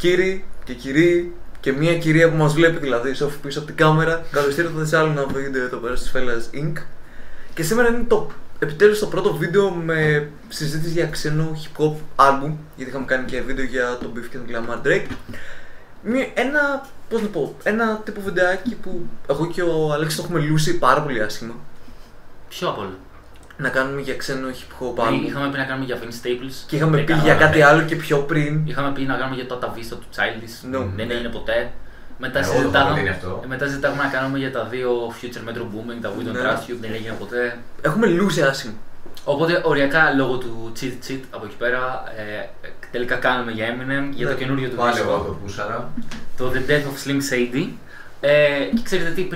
Κύριοι και κυρίοι, και μια κυρία που μας βλέπει δηλαδή πίσω από την κάμερα, καλώς ήρθατε σε άλλο ένα βίντεο εδώ πέρα στις Fellas Inc. Και σήμερα είναι επιτέλους το πρώτο βίντεο με συζήτηση για ξένο hip hop album, γιατί είχαμε κάνει και βίντεο για τον Beef και τον Lamar Drake. Ένα τύπο βιντεάκι που εγώ και ο Αλέξης το έχουμε λούσει πάρα πολύ άσχημα. Ποιο απ' όλα? Να κάνουμε για ξένο hip hop album. Είχαμε πει να κάνουμε για Vince Staples. Και είχαμε πει για κάτι άλλο και πιο πριν. Είχαμε πει να κάνουμε για το Alta Vista του Childish. No. Δεν έγινε ποτέ. Μετά συζητάγαμε να κάνουμε για τα δύο Future Metro Booming, τα We Don't Trust You, δεν έγινε ποτέ. Έχουμε λούσει άσχημα. Οπότε οριακά λόγω του cheat από εκεί πέρα τελικά κάνουμε για Eminem, για το καινούριο του δίσκο. Πάλι εγώ το πούσαρα. Το The Death of Slim Shady. Και ξέρετε τι,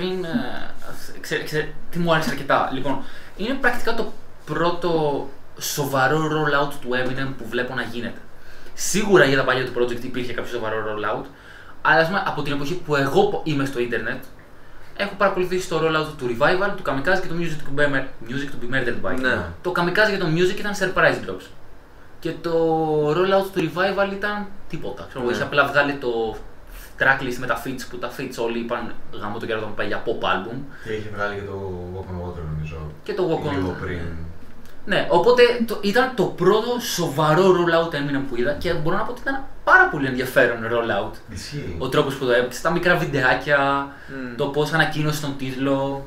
τι μου άρεσε αρκετά. Λοιπόν, είναι πρακτικά το πρώτο σοβαρό rollout του Eminem που βλέπω να γίνεται. Σίγουρα για τα παλιά του project υπήρχε κάποιο σοβαρό rollout, αλλά από την εποχή που εγώ είμαι στο ίντερνετ, έχω παρακολουθήσει το rollout του Revival, του Kamikaze και του Music to be Murdered by. Ναι. Το Kamikaze για το Music ήταν surprise drops. Και το rollout του Revival ήταν τίποτα. Ναι. Είχε απλά βγάλει το tracklist με τα feats που τα feats όλοι είπαν γάμο το καιρό όταν πάει για pop album. Και είχε βγάλει και το Walk on Water νομίζω. Και το Walk on λίγο πριν. Ναι, οπότε ήταν το πρώτο σοβαρό rollout Eminem που είδα και μπορώ να πω ότι ήταν πάρα πολύ ενδιαφέρον rollout. Ισχύει. Ο τρόπος που το έπαιξε, τα μικρά βιντεάκια, το πώς ανακοίνωσε τον τίτλο.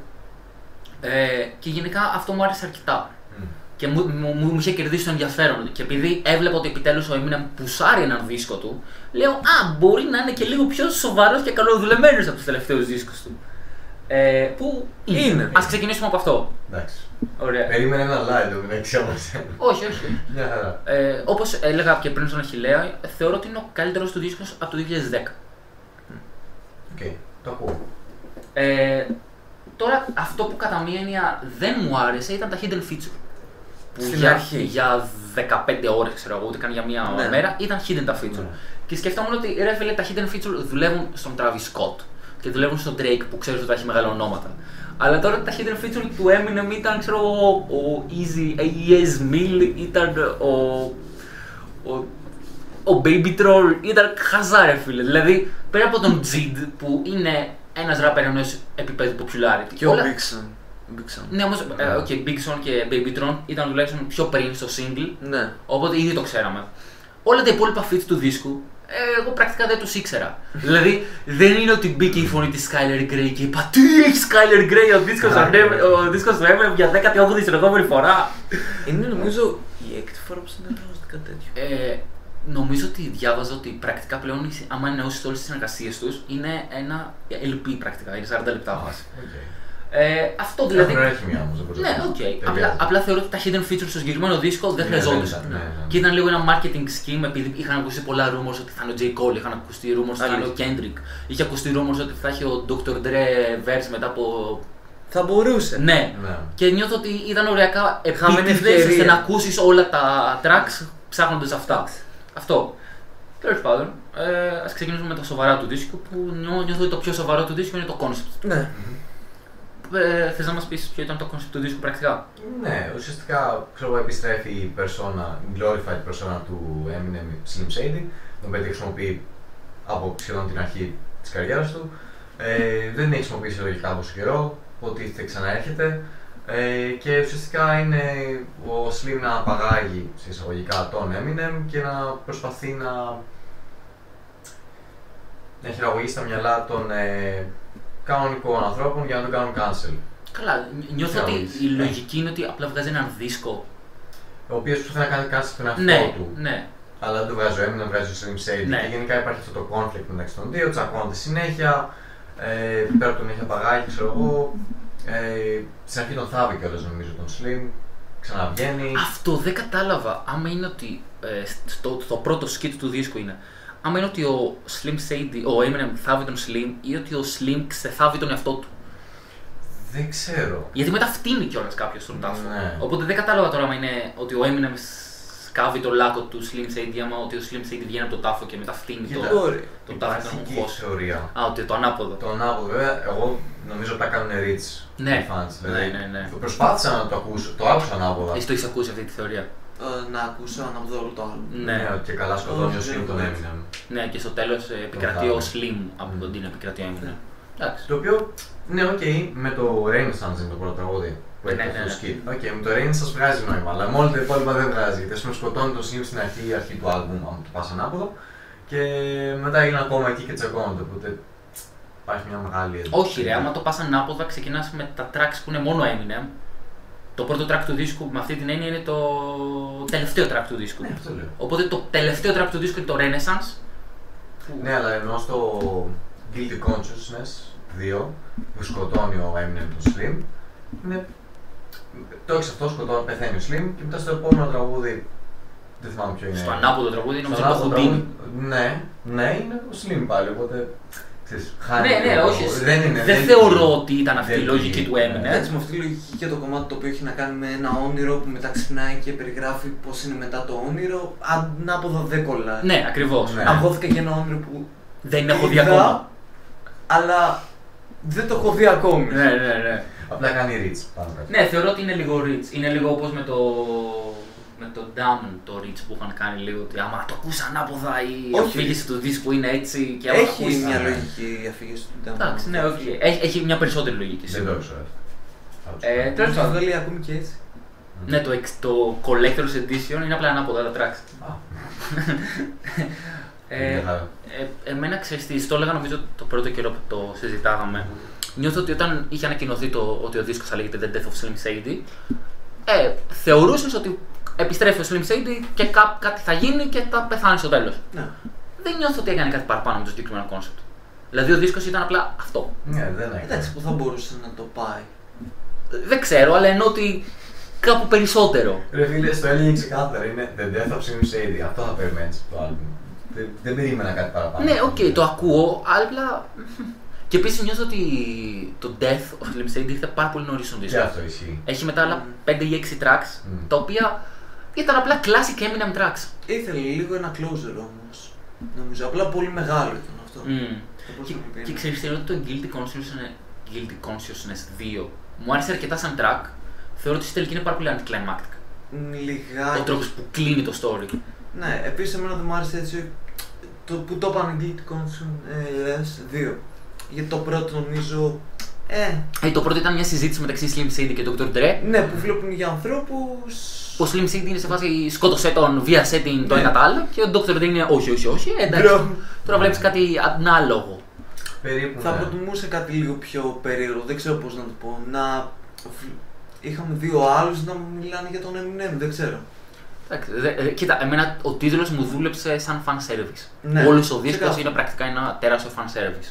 Και γενικά αυτό μου άρεσε αρκετά. Και μου είχε κερδίσει το ενδιαφέρον. Και επειδή έβλεπα ότι επιτέλους ο Eminem πουσάρει έναν δίσκο του, λέω μπορεί να είναι και λίγο πιο σοβαρός και καλοδουλεμένος από τους τελευταίους δίσκους του. Που είναι. Ας ξεκινήσουμε από αυτό. Εντάξει. Ωραία. Περίμενε ένα live το μεταξύ μας. Όχι. Μια χαρά. Όπως έλεγα και πριν στον Αχιλλέα, θεωρώ ότι είναι ο καλύτερος του δίσκος από το 2010. Οκ, το ακούω. Τώρα αυτό που κατά μία έννοια δεν μου άρεσε ήταν τα hidden feature. Που στην αρχή. Για 15 ώρες, ξέρω εγώ, ούτε καν για μία μέρα, ήταν hidden τα feature. Και σκεφτόμουν ότι ρε φίλε, τα hidden feature δουλεύουν στον Travis Scott και δουλεύουν στον Drake που ξέρεις ότι θα έχει μεγάλα ονόματα. Αλλά τώρα τα hidden feature του Eminem ήταν, ξέρω εγώ, ο Easy AES Mill, ήταν ο Baby Troll, ήταν χαζά ρε φίλε. Δηλαδή, πέρα από τον Jid που είναι ένας ράπερ ενός επίπεδου popularity. Και ο Big Sean. Ναι, όμως, Big Sean και Baby Tron ήταν τουλάχιστον πιο πριν στο single, Ναι. οπότε ήδη το ξέραμε. Όλα τα υπόλοιπα feats του δίσκου, εγώ πρακτικά δεν τους ήξερα. Δηλαδή, δεν είναι ότι μπήκε η φωνή της Skyler Grey και είπα τι έχει Skyler Grey ο δίσκος του Eminem για 18η συνεχόμενη φορά. Είναι νομίζω η έκτη φορά που συνεργάζονται κάτι τέτοιο. Νομίζω ότι διάβαζα ότι πρακτικά πλέον, άμα εννοήσεις όλες τις συνεργασίες τους, είναι ένα LP πρακτικά, είναι 40 λεπτά βάση. Αυτό δηλαδή. Έχει μία όμως, δεν μπορεί Ναι, απλά θεωρώ ότι τα hidden features στο συγκεκριμένο δίσκο δεν χρειαζόντουσαν. Και ήταν λίγο ένα marketing scheme επειδή είχαν ακουστεί πολλά rumors ότι θα είναι ο J. Cole, είχαν ακουστεί rumors ότι θα είναι ο Kendrick, είχε ακουστεί rumors ότι θα έχει ο Dr. Dre verse μετά από. Θα μπορούσε. Ναι. Και νιώθω ότι ήταν οριακά επίτηδες ώστε να ακούσεις όλα τα tracks ψάχνοντας αυτά. Αυτό. Τέλος πάντων, ας ξεκινήσουμε με τα σοβαρά του δίσκου που νιώθω ότι το πιο σοβαρό του δίσκου είναι το concept. Ναι. Θες να μας πεις ποιο ήταν το concept του δίσκου πρακτικά? Ναι, ουσιαστικά επιστρέφει η glorified persona του Eminem Slim Shady, τον οποίο χρησιμοποιεί από σχεδόν την αρχή της καριέρας του. Δεν την έχει χρησιμοποιήσει λογικά από καιρό, υποτίθεται ξαναέρχεται. Και ουσιαστικά είναι ο Slim να απαγάγει σε εισαγωγικά τον Eminem και να προσπαθεί να χειραγωγήσει στα μυαλά των κανονικών ανθρώπων για να τον κάνουν cancel. Καλά, νιώθω ότι η λογική είναι ότι απλά βγάζει έναν δίσκο. Ο οποίος προσπαθεί να κάνει cancel στον εαυτό του. Ναι. Αλλά δεν το βγάζει ο Eminem, βγάζει ο Slim Shady. Ναι. Και γενικά υπάρχει αυτό το conflict μεταξύ των δύο, τσακώνονται συνέχεια. Πέρα τον έχει απαγάγει, ξέρω εγώ. Στην αρχή τον θάβει κιόλας νομίζω τον Slim. Ξαναβγαίνει. Αυτό δεν κατάλαβα. Άμα είναι ότι το πρώτο skit του δίσκου είναι. Άμα είναι ότι ο Slim Shady, ο Eminem θάβει τον Slim ή ότι ο Slim ξεθάβει τον εαυτό του. Δεν ξέρω. Γιατί μετά φτύνει κιόλας κάποιος τον τάφο. Ναι. Οπότε δεν κατάλαβα τώρα άμα είναι ότι ο Eminem σκάβει το λάκκο του Slim Shady, άμα ότι ο Slim Shady βγαίνει από το τάφο και μετά φτύνει τον τάφο των Υπάρχει θεωρία. ότι το ανάποδο. Το ανάποδο, βέβαια, εγώ νομίζω ότι τα κάνουν rich οι fans. Ναι. Προσπάθησα να το ακούσω, το άκουσα ανάποδα. Εσύ το έχεις ακούσει αυτή τη θεωρία? να ακούσω αναποδό όλο το άλλο. Ναι, και καλά σκοτώνει ο Slim τον Eminem. Ναι, και στο τέλος επικρατεί ο Slim από τον Dean, επικρατεί ο Eminem. Το οποίο, ναι, οκ, με το Renaissance είναι το πρώτο τραγούδι που έχει αυτό το skit. Οκ, με το Renaissance βγάζει νόημα, αλλά με όλα τα υπόλοιπα δεν βγάζει. Γιατί ας πούμε σκοτώνει το Slim στην αρχή του άλμπουμ, αν το πας ανάποδο, και μετά είναι ακόμα εκεί και τσακώνονται. Οπότε υπάρχει μια μεγάλη. Όχι, ρε, άμα το πας ανάποδα, ξεκινάς με τα tracks που είναι μόνο Eminem. Το πρώτο track του δίσκου με αυτή την έννοια είναι το τελευταίο track του δίσκου. Ναι, αυτό λέω. Οπότε το τελευταίο track του δίσκου είναι το Renaissance. Ναι, αλλά ενώ στο Guilty Consciousness 2 που σκοτώνει ο Eminem τον Slim, είναι... το έχεις αυτό, σκοτώνει, πεθαίνει ο Slim και μετά στο επόμενο τραγούδι, δεν θυμάμαι ποιο είναι. Στο ανάποδο τραγούδι νομίζω το Houdini. Ναι, είναι ο Slim πάλι, οπότε... Ναι, όχι. Δεν θεωρώ ότι ήταν αυτή η λογική του Eminem. Έτσι, με αυτή τη λογική και το κομμάτι το οποίο έχει να κάνει με ένα όνειρο που μετά ξυπνάει και περιγράφει πώς είναι μετά το όνειρο, ανάποδα δεν κολλάει. Ναι, ακριβώς. Ναι. Αγχώθηκα για ένα όνειρο που δεν έχω δει ακόμα. Αλλά δεν το έχω δει ακόμη. Ναι. Απλά κάνει reach πάνω κάτω. Ναι, θεωρώ ότι είναι λίγο reach. Είναι λίγο όπως με το Damn το reach που είχαν κάνει λίγο ότι άμα το ακούς ανάποδα η αφήγηση του δίσκου είναι έτσι και άμα έχει ακούσεις... μια λογική η αφήγηση του Damn. Εντάξει, ναι, όχι. Έχει μια περισσότερη λογική. Δεν το ξέρω. Τέλος πάντων. βγάλει ακόμη και έτσι. Ναι, το Collector's Edition είναι απλά ανάποδα τα tracks. Εμένα ξέρεις τι, το έλεγα νομίζω το πρώτο καιρό που το συζητάγαμε. Νιώθω ότι όταν είχε ανακοινωθεί ότι ο δίσκος θα λέγεται The Death of Slim Shady, θεωρούσες ότι επιστρέφει ο Slim Shady και κάτι θα γίνει και θα πεθάνει στο τέλος. Ναι. Δεν νιώθω ότι έκανε κάτι παραπάνω με το συγκεκριμένο κόνσεπτ. Δηλαδή ο δίσκος ήταν απλά αυτό. Ναι, δεν έκανε. Εντάξει, που θα μπορούσε να το πάει. Δεν ξέρω, αλλά εννοώ ότι κάπου περισσότερο. Ρε φίλε, στο έλεγε ξεκάθαρα, είναι The Death of Slim Shady, αυτό θα περιμένεις από το άλμπουμ. Δεν περίμενα κάτι παραπάνω. Ναι, οκ, το ακούω, αλλά. Και επίσης νιώθω ότι το Death of Slim Shady ήρθε πάρα πολύ νωρίς στον δίσκο. Και αυτό ισχύει. Έχει μετά άλλα 5 ή 6 tracks, τα οποία ήταν απλά classic Eminem tracks. Ήθελε λίγο ένα closer όμως. Νομίζω, απλά πολύ μεγάλο ήταν αυτό. Και ξέρεις τι, ότι το Guilty Consciousness 2 μου άρεσε αρκετά σαν track. Θεωρώ ότι στη τελική είναι πάρα πολύ anticlimactic. Λιγάκι. Ο τρόπος που κλείνει το story. Ναι, επίσης εμένα δεν μου άρεσε έτσι που το είπαν Guilty Consciousness 2. Γιατί το πρώτο νομίζω. Το πρώτο ήταν μια συζήτηση μεταξύ Slim Shady και Dr. Dre. Ναι, που βλέπουν για ανθρώπους. Ο Slim Shady είναι σε φάση σκότωσέ τον, βίασέ την το ένα το άλλο. Και ο Dr. Dre είναι όχι. Εντάξει. Τώρα βλέπεις κάτι ανάλογο. Περίπου. Θα προτιμούσα κάτι λίγο πιο περίεργο, δεν ξέρω πώς να το πω. Είχαμε δύο άλλους να μιλάνε για τον Eminem, δεν ξέρω. Κοίτα, εμένα ο τίτλος μου δούλεψε σαν fan service. Ναι, όλος ο δίσκος είναι πρακτικά ένα τεράστιο fan service.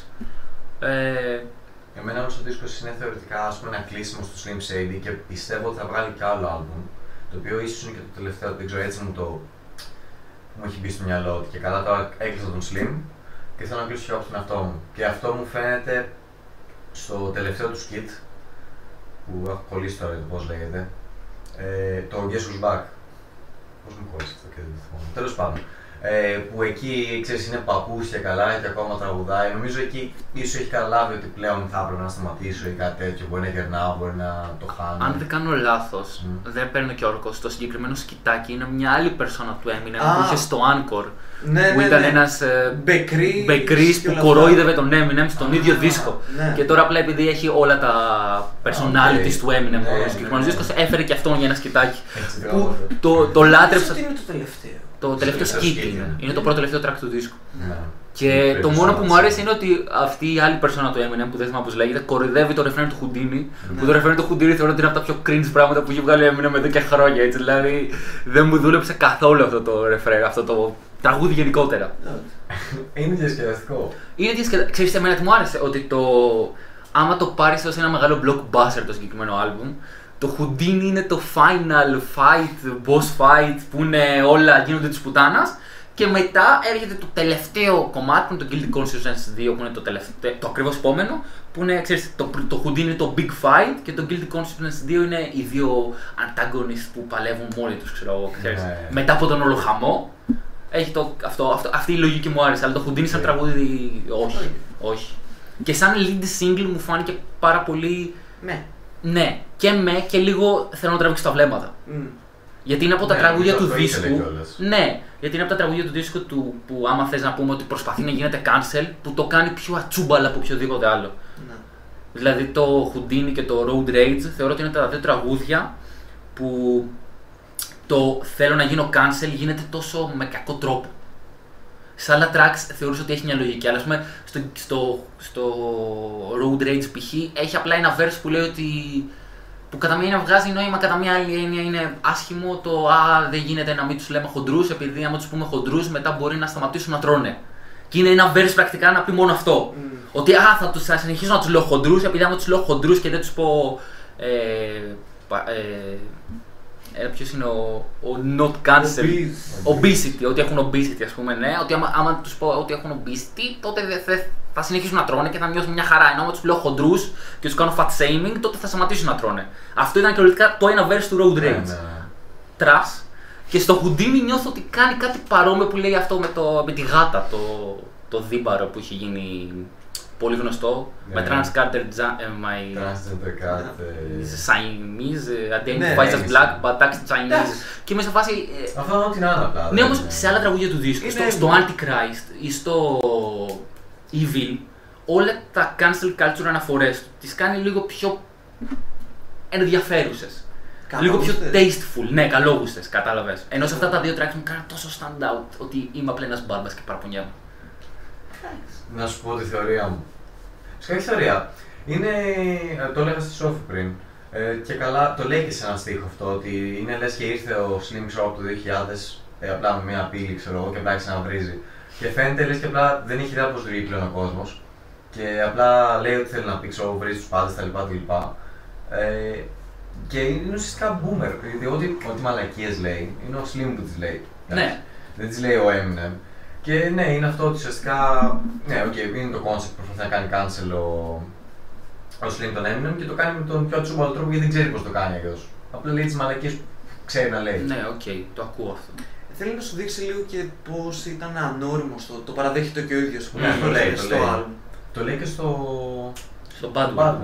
Εμένα όμως ο δίσκος είναι θεωρητικά ένα κλείσιμο στο Slim Shady και πιστεύω ότι θα βγάλει κι άλλο άλμπουμ. Το οποίο ίσως είναι και το τελευταίο, δεν ξέρω, έτσι μου έχει μπει στο μυαλό ότι και καλά τώρα έκλεισα τον Slim και θέλω να κλείσω και τον εαυτό μου. Και αυτό μου φαίνεται στο τελευταίο του skit που έχω κολλήσει τώρα, πώς λέγεται, το Guess Who's Back. Πώς μου κόλλησε αυτό και δεν το θυμάμαι. Τέλος πάντων. Που εκεί ξέρεις είναι παππούς και καλά και ακόμα τραγουδάει. Νομίζω εκεί ίσως έχει καταλάβει ότι πλέον θα έπρεπε να σταματήσω ή κάτι τέτοιο. Μπορεί να γερνάω, μπορεί να το χάνω. Αν δεν κάνω λάθος, δεν παίρνω και όρκος. Το συγκεκριμένο σκητάκι είναι μια άλλη περσόνα του Eminem που είχε στο Anchor. Ναι, που ήταν ένας μπεκρής που κορόιδευε τον Eminem στον ίδιο δίσκο. Ναι. Και τώρα απλά επειδή έχει όλα τα personalities του Eminem ο συγκεκριμένος δίσκος, έφερε και αυτόν για ένα σκητάκι. Το λάτρεψα. Τι είναι το τελευταίο. Το τελευταίο skit είναι το πρώτο τελευταίο track του δίσκου. Ναι. Και το μόνο που μου άρεσε είναι ότι αυτή η άλλη περσόνα του Eminem που δεν θυμάμαι πώς λέγεται, κοροϊδεύει το refrain του Houdini. Που το refrain του Houdini θεωρώ ότι είναι από τα πιο cringe πράγματα που έχει βγάλει ο Eminem εδώ και χρόνια. Έτσι, δηλαδή δεν μου δούλεψε καθόλου αυτό το refrain, αυτό το τραγούδι γενικότερα. Είναι διασκεδαστικό. Είναι διασκεδαστικό. Ξέρεις εμένα τι μου άρεσε, ότι άμα το πάρεις ως ένα μεγάλο blockbuster το συγκεκριμένο album, το Houdini είναι το final fight, boss fight που είναι όλα γίνονται της πουτάνας και μετά έρχεται το τελευταίο κομμάτι που είναι το Guilty Consciousness 2 που είναι το ακριβώς επόμενο που είναι, ξέρεις, το Houdini είναι το big fight και το Guilty Consciousness 2 είναι οι δύο antagonists που παλεύουν μόνοι τους, ξέρω εγώ, ξέρεις. Μετά από τον όλο χαμό έχει αυτή η λογική μου άρεσε, αλλά το Houdini σαν τραγούδι όχι. Και σαν lead single μου φάνηκε πάρα πολύ. Ναι, και λίγο θέλω να τραβήξω τα βλέμματα. Γιατί είναι από τα τραγούδια του δίσκου. Κιόλας. Ναι, γιατί είναι από τα τραγούδια του δίσκου του που άμα θες να πούμε ότι προσπαθεί να γίνεται cancel, που το κάνει πιο ατσούμπαλα από οποιοδήποτε άλλο. Ναι. Δηλαδή το Houdini και το Road Rage θεωρώ ότι είναι τα δύο τραγούδια που το θέλω να γίνω cancel γίνεται τόσο με κακό τρόπο. Σε άλλα tracks θεωρούσα ότι έχει μια λογική, αλλά ας πούμε στο Road Rage π.χ. έχει απλά ένα verse που λέει ότι που κατά μία έννοια βγάζει νόημα, κατά μία άλλη έννοια είναι άσχημο το δεν γίνεται να μην τους λέμε χοντρούς, επειδή άμα τους πούμε χοντρούς μετά μπορεί να σταματήσουν να τρώνε. Και είναι ένα verse πρακτικά να πει μόνο αυτό. Ότι θα συνεχίσω να τους λέω χοντρούς, επειδή άμα τους λέω χοντρούς και δεν τους πω ποιος είναι ο not cancel, obesity, ότι έχουν obesity ας πούμε, ναι, ότι άμα τους πω ότι έχουν obesity, τότε θα συνεχίσουν να τρώνε και θα νιώσουν μια χαρά, ενώ άμα τους λέω χοντρούς και τους κάνω fat shaming, τότε θα σταματήσουν να τρώνε. Αυτό ήταν κυριολεκτικά το ένα verse του Road Rage. Τρας. Και στο Houdini νιώθω ότι κάνει κάτι παρόμοιο που λέει αυτό με τη γάτα, το δίμπαρο που είχε γίνει πολύ γνωστό, με Transgender my Chinese, identifies as black but acts Chinese. Και μέσα σε φάση. Αυτό είναι ό,τι να είναι απλά. Ναι, όμως σε άλλα τραγούδια του δίσκου, στο Antichrist ή στο Evil, όλα τα cancel culture αναφορές τις κάνει λίγο πιο ενδιαφέρουσες. Λίγο πιο tasteful, ναι, καλόγουστες, κατάλαβες. Ενώ σε αυτά τα δύο tracks μου κάνουν τόσο stand out ότι είμαι απλά ένας μπάρμπας και παραπονιέμαι. Να σου πω τη θεωρία μου. Σκέφτη θεωρία. Είναι, το έλεγα στη Σόφη πριν. Και καλά, το λέει και σε ένα στίχο αυτό, ότι είναι λες και ήρθε ο Slim Shop το 2000, απλά με μια πύλη, ξέρω εγώ, και απλά άρχισε να βρίζει. Και φαίνεται λες και απλά δεν είχε ιδέα πώς λειτουργεί πλέον ο κόσμος. Και απλά λέει ότι θέλει να πει, ξέρω, βρίζει τους πάντες, τα λοιπά. Και είναι ουσιαστικά boomer, διότι ό,τι μαλακίες λέει, είναι ο Slim που τις λέει. Ναι. Δεν τις λέει ο Eminem. Και ναι, είναι αυτό ότι ουσιαστικά. Ναι, είναι το concept που προσπαθεί να κάνει cancel ο Slim τον Eminem και το κάνει με τον πιο ατσούμπαλο τρόπο γιατί δεν ξέρει πώς το κάνει αλλιώς. Απλά λέει τις μαλακίες που ξέρει να λέει. Ναι, το ακούω αυτό. Θέλει να σου δείξει λίγο και πώς ήταν ανώριμο το παραδέχεται και ο ίδιος που το λέει στο album. Το λέει και στο Bad One.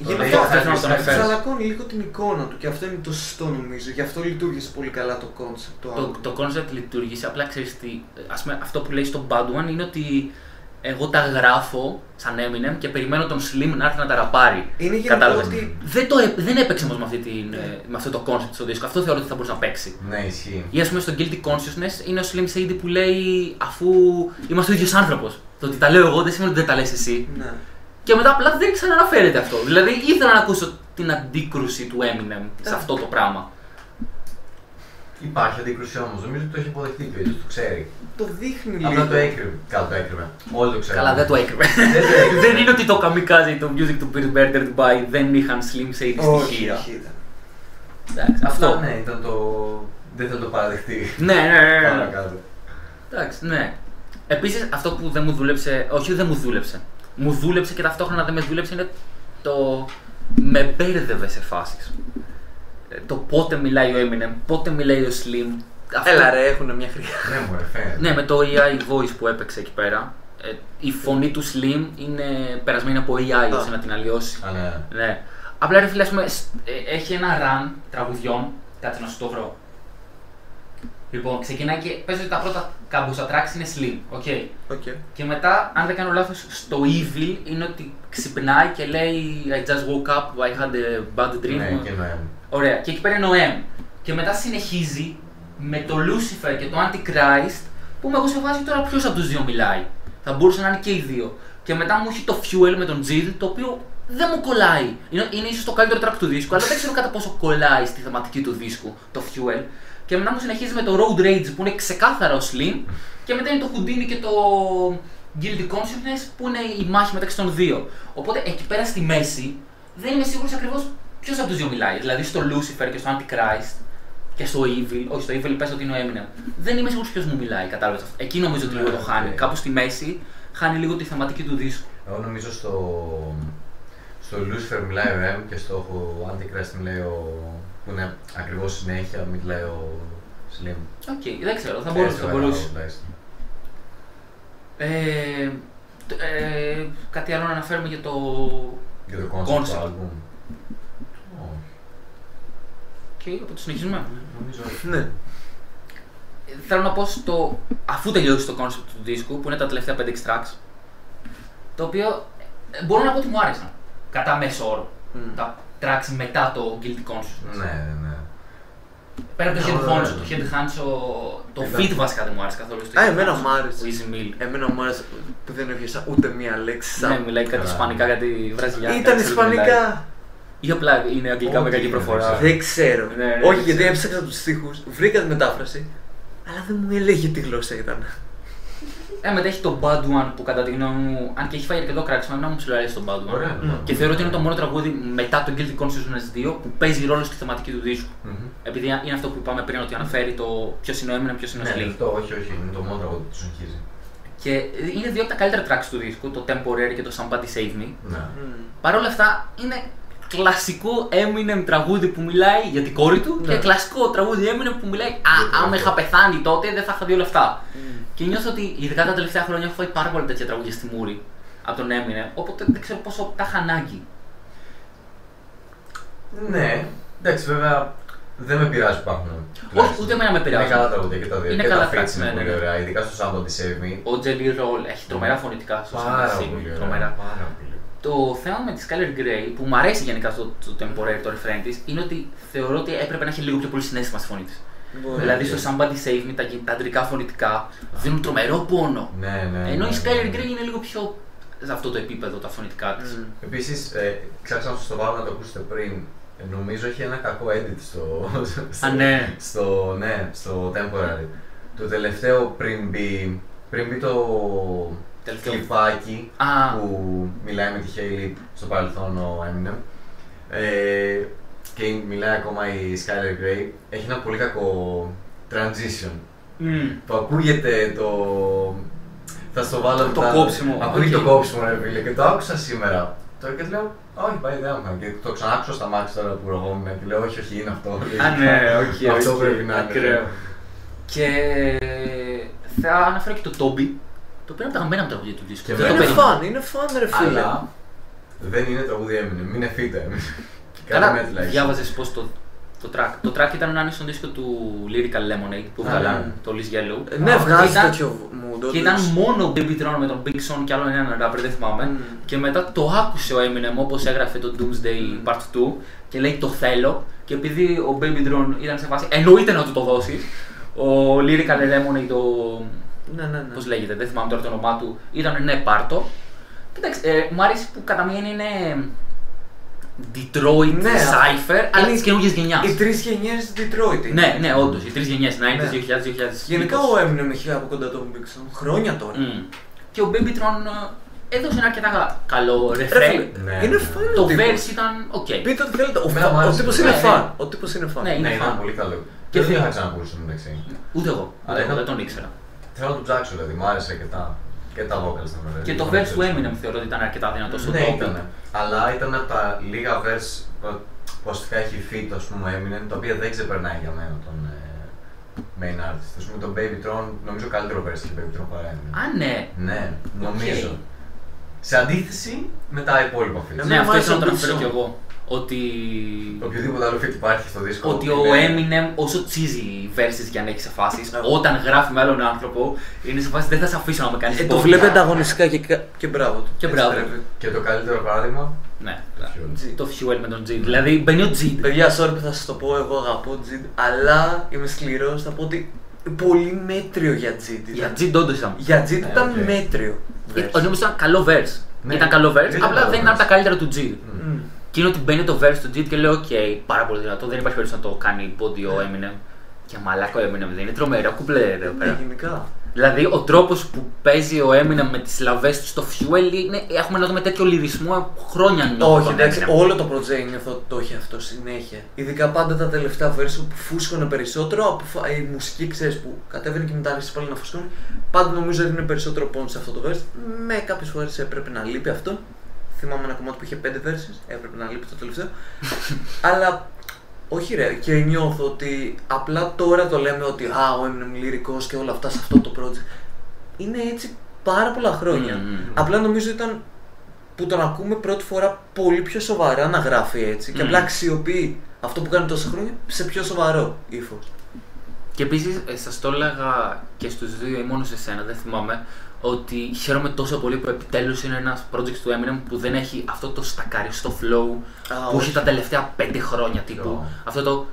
Γι' αυτό τσαλακώνει λίγο την εικόνα του και αυτό είναι το σωστό νομίζω. Γι' αυτό λειτουργήσε πολύ καλά το concept. Το concept λειτουργήσε, απλά ξέρεις τι, ας πούμε, αυτό που λέει στο Bad One είναι ότι εγώ τα γράφω σαν Eminem και περιμένω τον Slim να έρθει να τα ραπάρει. Είναι γενικό ότι... Δεν έπαιξε όμως με αυτό το concept στο δίσκο, αυτό θεωρώ ότι θα μπορούσε να παίξει. Ναι, ισχύει. Ή ας πούμε στο Guilty Consciousness είναι ο Slim Shady που λέει αφού είμαστε ο ίδιος άνθρωπος. Το ότι τα λέω εγώ δεν σημαίνει ότι δεν τα λες εσύ. Ναι. Και μετά απλά δεν ξαναναφέρεται αυτό. Δηλαδή ήθελα να ακούσω την αντίκρουση του Eminem σε αυτό το πράγμα. Υπάρχει αντίκρουση όμως, νομίζω ότι το έχει αποδεχτεί και ο ίδιος, το ξέρει. Το δείχνει λίγο. Απλά το έκρυβε. Καλά, το έκρυβε. Όλοι το ξέρουν. Καλά, δεν το έκρυβε. Δεν είναι ότι το Kamikaze, το Music to Be Murdered By δεν είχαν Slim Shady στοιχεία. Εντάξει, αυτό. Ναι, ήταν το. Δεν θα το παραδεχτεί. Ναι. Παρακάτω. Εντάξει, ναι. Επίσης αυτό που δεν μου δούλεψε, όχι δεν μου δούλεψε. Μου δούλεψε και ταυτόχρονα δεν με δούλεψε είναι το. Με μπέρδευε σε φάσεις. Το πότε μιλάει ο Eminem, πότε μιλάει ο Slim. Έλα ρε, έχουν μια χρειά. Ναι, μου φαίνεται. Ναι, με το AI voice που έπαιξε εκεί πέρα. Η φωνή του Slim είναι περασμένη από AI ώστε να την αλλοιώσει. Ναι. Απλά ρε φίλε, ας πούμε, έχει ένα run τραγουδιών. Κάτσε να σου το βρω. Λοιπόν, ξεκινάει και παίζει ότι τα πρώτα κάμποσα tracks είναι Slim, okay. Και μετά, αν δεν κάνω λάθος, στο Evil είναι ότι ξυπνάει και λέει I just woke up, I had a bad dream. Ναι, και Noem. Ωραία, και εκεί πέρα είναι ο M. Και μετά συνεχίζει με το Lucifer και το Antichrist, που με εγώ σε βάζει τώρα ποιος από τους δύο μιλάει. Θα μπορούσε να είναι και οι δύο. Και μετά μου έχει το Fuel με τον Jill, το οποίο δεν μου κολλάει. Είναι ίσως το καλύτερο track του δίσκου, αλλά δεν ξέρω κατά πόσο κολλάει στη θεματική του δίσκου, το Fuel. Και μετά μου συνεχίζει με το Road Rage που είναι ξεκάθαρα ο Slim, και μετά είναι το Houdini και το Guilty Consciousness που είναι η μάχη μεταξύ των δύο. Οπότε εκεί πέρα στη μέση δεν είμαι σίγουρος ακριβώς ποιος από τους δύο μιλάει. Δηλαδή στο Lucifer και στο Antichrist και στο Evil, όχι στο Evil πες ότι είναι ο Eminem. Δεν είμαι σίγουρος ποιος μου μιλάει, κατάλαβες. Εκεί νομίζω ότι λίγο το χάνει. Κάπου στη μέση χάνει λίγο τη θεματική του δίσκου. Εγώ νομίζω στο Lucifer μιλάει ο M και στο Antichrist μιλάει ο. Που είναι ακριβώς συνέχεια, μιλάει ο Slim. Οκ, δεν ξέρω, θα μπορούσε. Κάτι άλλο να αναφέρουμε για το concept του album. Και Όχι, οπότε συνεχίζουμε. Νομίζω όχι. Ναι. Θέλω να πω αφού τελειώσει το concept του δίσκου, που είναι τα τελευταία 5-6 tracks, το οποίο μπορώ να πω ότι μου άρεσαν. Κατά μέσο όρο. Τα tracks μετά το Guilty Consciousness. Ναι. Πέρα από το Head Hands, το feat βασικά δεν μου άρεσε καθόλου. Εμένα μου άρεσε. Easy Mill. Εμένα μου άρεσε που δεν έβγαισα ούτε μία λέξη. Ναι, μιλάει κάτι ισπανικά, κάτι βραζιλιάνικα. Ήταν ισπανικά. Ή απλά είναι αγγλικά με κακή προφορά. Δεν ξέρω. Ναι, Όχι, γιατί έψαξα τους στίχους, βρήκα τη μετάφραση, αλλά δεν μου έλεγε τι γλώσσα ήταν. Μετά έχει το Bad One που κατά τη γνώμη μου, αν και έχει φάει αρκετό κράξιμο, να μου ψηλοαρέσει το Bad One. Ωραία. Και θεωρώ ότι είναι το μόνο τραγούδι μετά το Guilty Consciousness 2 που παίζει ρόλο στη θεματική του δίσκου. Επειδή είναι αυτό που είπαμε πριν, ότι αναφέρει το ποιο είναι ο Eminem, ποιο είναι ο Slim. Αυτό, όχι, είναι το μόνο τραγούδι που του συνεχίζει. Και είναι δύο από τα καλύτερα tracks του δίσκου, το Temporary και το Somebody Save Me. Ναι. Παρ' όλα αυτά είναι κλασικό Eminem τραγούδι που μιλάει για την κόρη του και κλασικό τραγούδι Eminem που μιλάει άμα είχα πεθάνει τότε δεν θα είχα δει όλα αυτά. Και νιώθω ότι ειδικά τα τελευταία χρόνια έχω φάει πάρα πολλά τέτοια τραγούδια στη μούρη από τον Eminem, οπότε δεν ξέρω πόσο τα είχα ανάγκη. Ναι, εντάξει, βέβαια δεν με πειράζει που υπάρχουν. Όχι, ούτε εμένα με πειράζει. Είναι καλά τραγούδια και τα δύο. Είναι και καλά τα feats είναι ναι, πολύ ναι. ωραία, ειδικά στο Somebody Save Me. Ο Jelly Roll έχει τρομερά φωνητικά στο Πάρα Somebody Save πολύ Me. ωραία. Τρομερά. Πάρα πολύ. Το θέμα με τη Skylar Grey που μου αρέσει γενικά στο Temporary το refrain της είναι ότι θεωρώ ότι έπρεπε να έχει λίγο πιο πολύ συναίσθημα στη φωνή της. Δηλαδή στο Somebody Save Me τα αντρικά φωνητικά δίνουν τρομερό πόνο. Ναι. Ενώ η Skylar Grey είναι λίγο πιο σε αυτό το επίπεδο τα φωνητικά της. Επίσης, ξάξα να σας το βάλω να το ακούσετε πριν. Νομίζω έχει ένα κακό edit στο Temporary. Το τελευταίο πριν μπει το κλιπάκι που μιλάει με τη Hailey στο παρελθόν ο Eminem και μιλάει ακόμα η Skylar Grey, έχει ένα πολύ κακό transition που ακούγεται θα στο βάλω το κόψιμο. Ακούγεται το κόψιμο ρε φίλε και το άκουσα σήμερα τώρα και λέω όχι πάει ιδέα μου και το ξανάκουσα στα μάτια τώρα που ρογόμουν και λέω όχι είναι αυτό. Ναι, όχι, αυτό πρέπει να είναι. Και θα αναφέρω και το Toby, το οποίο είναι από τα αγαπημένα μου τραγούδια του δίσκου. Είναι φαν ρε φίλε. Αλλά δεν είναι τραγούδι Eminem, είναι φύτα Eminem. Καλά, διάβαζες πως το track ήταν να είναι στον δίσκο του Lyrical Lemonade που βγάλαν το Liz Yellow. Ναι, βγάζει τέτοιο mood. Και ήταν μόνο ο Baby Tron με τον Big Sean και άλλο έναν rapper, δεν θυμάμαι. Και μετά το άκουσε ο Eminem όπως έγραφε το Doomsday Part 2 και λέει το θέλω. Και επειδή ο Baby Tron ήταν σε φάση εννοείται να του το δώσεις, ο Lyrical Lemonade, πώς λέγεται, δεν θυμάμαι τώρα το όνομά του, ήταν ναι πάρτο. Κοίταξε, μου αρέσει που κατά μία είναι Detroit, Cypher, αλλά της καινούργιας γενιάς. Οι τρεις γενιές Detroit. Ναι, όντως, οι τρεις γενιές, 90s, 2000. Γενικά ο Eminem έχει από κοντά τον Big Sean, χρόνια τώρα. Και ο Baby Tron έδωσε ένα αρκετά καλό refrain. Είναι φαν. Το verse ήταν ok. Πείτε ό,τι θέλετε, ο τύπος είναι φαν. Ο τύπος είναι φαν. Ναι, είναι πολύ καλό. Και δεν είχα ξανακούσει το μεταξύ. Ούτε εγώ, δεν τον ήξερα. Θέλω να τον ψάξω, δηλαδή, μου άρεσε αρκετά. Και τα vocals ήταν ωραία. Και το verse του Eminem θεωρώ ότι ήταν αρκετά δυνατό στο top. Ήταν. Αλλά ήταν από τα λίγα verse που ουσιαστικά έχει feat, ας πούμε, Eminem, τα οποία δεν ξεπερνάει για μένα τον main artist. Ας πούμε, τον Baby Tron, νομίζω καλύτερο verse έχει Baby Tron παρά Eminem. Α, ναι. Ναι, νομίζω. Σε αντίθεση με τα υπόλοιπα feats. Ναι, αυτό ήθελα να το αναφέρω κι εγώ. Ότι. Οποιοδήποτε άλλο feat υπάρχει στο δίσκο. Ότι ο Eminem, όσο cheesy verses για να έχει σε φάσεις, όταν γράφει με άλλον άνθρωπο, είναι σε φάση δεν θα σε αφήσω να με κάνει το βλέπει ανταγωνιστικά και μπράβο του. Και το καλύτερο παράδειγμα. Ναι, το Fuel με τον Jid. Δηλαδή μπαίνει ο Jid. Παιδιά, sorry που θα σας το πω, εγώ αγαπώ Jid, αλλά είμαι σκληρός, θα πω ότι πολύ μέτριο για Jid. Για Jid όντως ήταν. Για Jid ήταν μέτριο. Νομίζω ήταν καλό verse. Ήταν καλό verse, απλά δεν ήταν από τα καλύτερα του Jid. Και είναι ότι μπαίνει το verse του Jid και λέω: OK, πάρα πολύ δυνατό. Δεν υπάρχει περίπτωση να το κάνει πόντι ο Eminem. Και μαλάκα ο Eminem δεν είναι τρομερό κουπλέ εδώ πέρα. Γενικά. Δηλαδή ο τρόπος που παίζει ο Eminem με τις λαβές του στο Fuel είναι. Έχουμε να δούμε τέτοιο λυρισμό χρόνια νιώθω. Όχι, εντάξει, όλο το project νιώθω το έχει αυτό συνέχεια. Ειδικά πάντα τα τελευταία verse που φούσκωνε περισσότερο από η μουσική, ξέρεις που κατέβαινε και μετά άρχισε πάλι να φουσκώνει. Πάντα νομίζω ότι είναι περισσότερο πόνο σε αυτό το verse. Με κάποιες φορές έπρεπε να λείπει αυτό. Θυμάμαι ένα κομμάτι που είχε 5 verses, έπρεπε να λείπει το τελευταίο. Αλλά όχι ρε, και νιώθω ότι απλά τώρα το λέμε ότι ο Eminem λυρικός και όλα αυτά σε αυτό το project. Είναι έτσι πάρα πολλά χρόνια. Απλά νομίζω ήταν που τον ακούμε πρώτη φορά πολύ πιο σοβαρά να γράφει έτσι και απλά αξιοποιεί αυτό που κάνει τόσα χρόνια σε πιο σοβαρό ύφος. Και επίσης, σας το έλεγα και στους δύο ή μόνο σε σένα, δεν θυμάμαι, ότι χαίρομαι τόσο πολύ που επιτέλους είναι ένας project του Eminem που δεν έχει αυτό το στακαριστό flow που έχει τα τελευταία 5 χρόνια τύπου. Αυτό το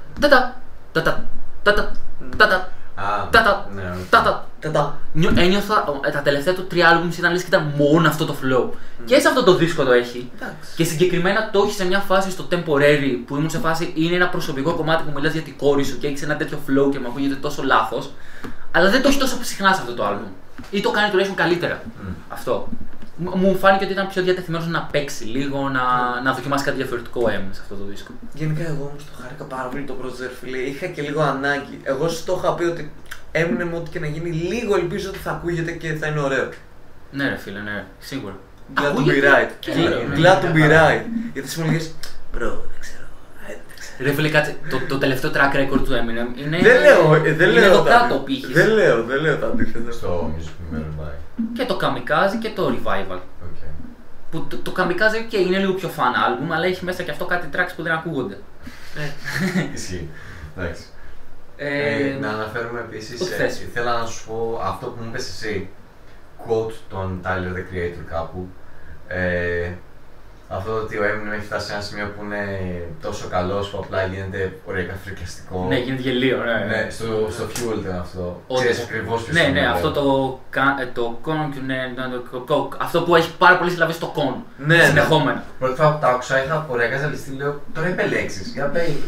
ένιωθα τα τελευταία του 3 albums ήταν λες και ήταν μόνο αυτό το flow. Και σε αυτό το δίσκο το έχει. Και συγκεκριμένα το έχει σε μια φάση στο Temporary που ήμουν σε φάση είναι ένα προσωπικό κομμάτι που μιλάς για την κόρη σου και έχεις ένα τέτοιο flow και μου ακούγεται τόσο λάθος. Αλλά δεν το έχει τόσο συχνά σε αυτό το album. Ή το κάνει τουλάχιστον καλύτερα. Αυτό. Μου φάνηκε ότι ήταν πιο διατεθειμένος να παίξει λίγο, να δοκιμάσει κάτι διαφορετικό σε αυτό το δίσκο. Γενικά εγώ όμως το χάρηκα πάρα πολύ το project, φίλε. Είχα και λίγο ανάγκη. Εγώ σου το είχα πει ότι έμεινε με ό,τι και να γίνει λίγο, ελπίζω ότι θα ακούγεται και θα είναι ωραίο. Ναι, ρε φίλε, ναι, σίγουρα. Glad to be right. Glad to be right. Γιατί εσύ μου λέγες, bro, δεν ξέρω. Ρε φίλε, κάτσε, το τελευταίο track record του Eminem είναι. Δεν λέω εδώ κάτω π.χ. Δεν λέω τα αντίθετα. Στο Music Never. Και το Kamikaze και το Revival. Okay. Που το Kamikaze και είναι λίγο πιο fan album, αλλά έχει μέσα και αυτό κάτι tracks που δεν ακούγονται. Ισχύει. Εντάξει. Να αναφέρουμε επίσης, ήθελα να σου πω αυτό που μου είπες εσύ, quote τον Tyler the Creator κάπου. Αυτό ότι ο Eminem έχει φτάσει σε ένα σημείο που είναι τόσο καλός που απλά γίνεται οριακά φρικιαστικό. Ναι, γίνεται γελίο, ναι. Στο Fuel ήταν αυτό. Ξέρεις ακριβώς ποιος είναι. Ναι, αυτό το con, αυτό που έχει πάρα πολλές συλλαβές στο con. Ναι, συνεχόμενα. Πρώτη φορά που τα άκουσα είχα οριακά ζαλιστεί, λέω τώρα είπε λέξεις. Για πέει.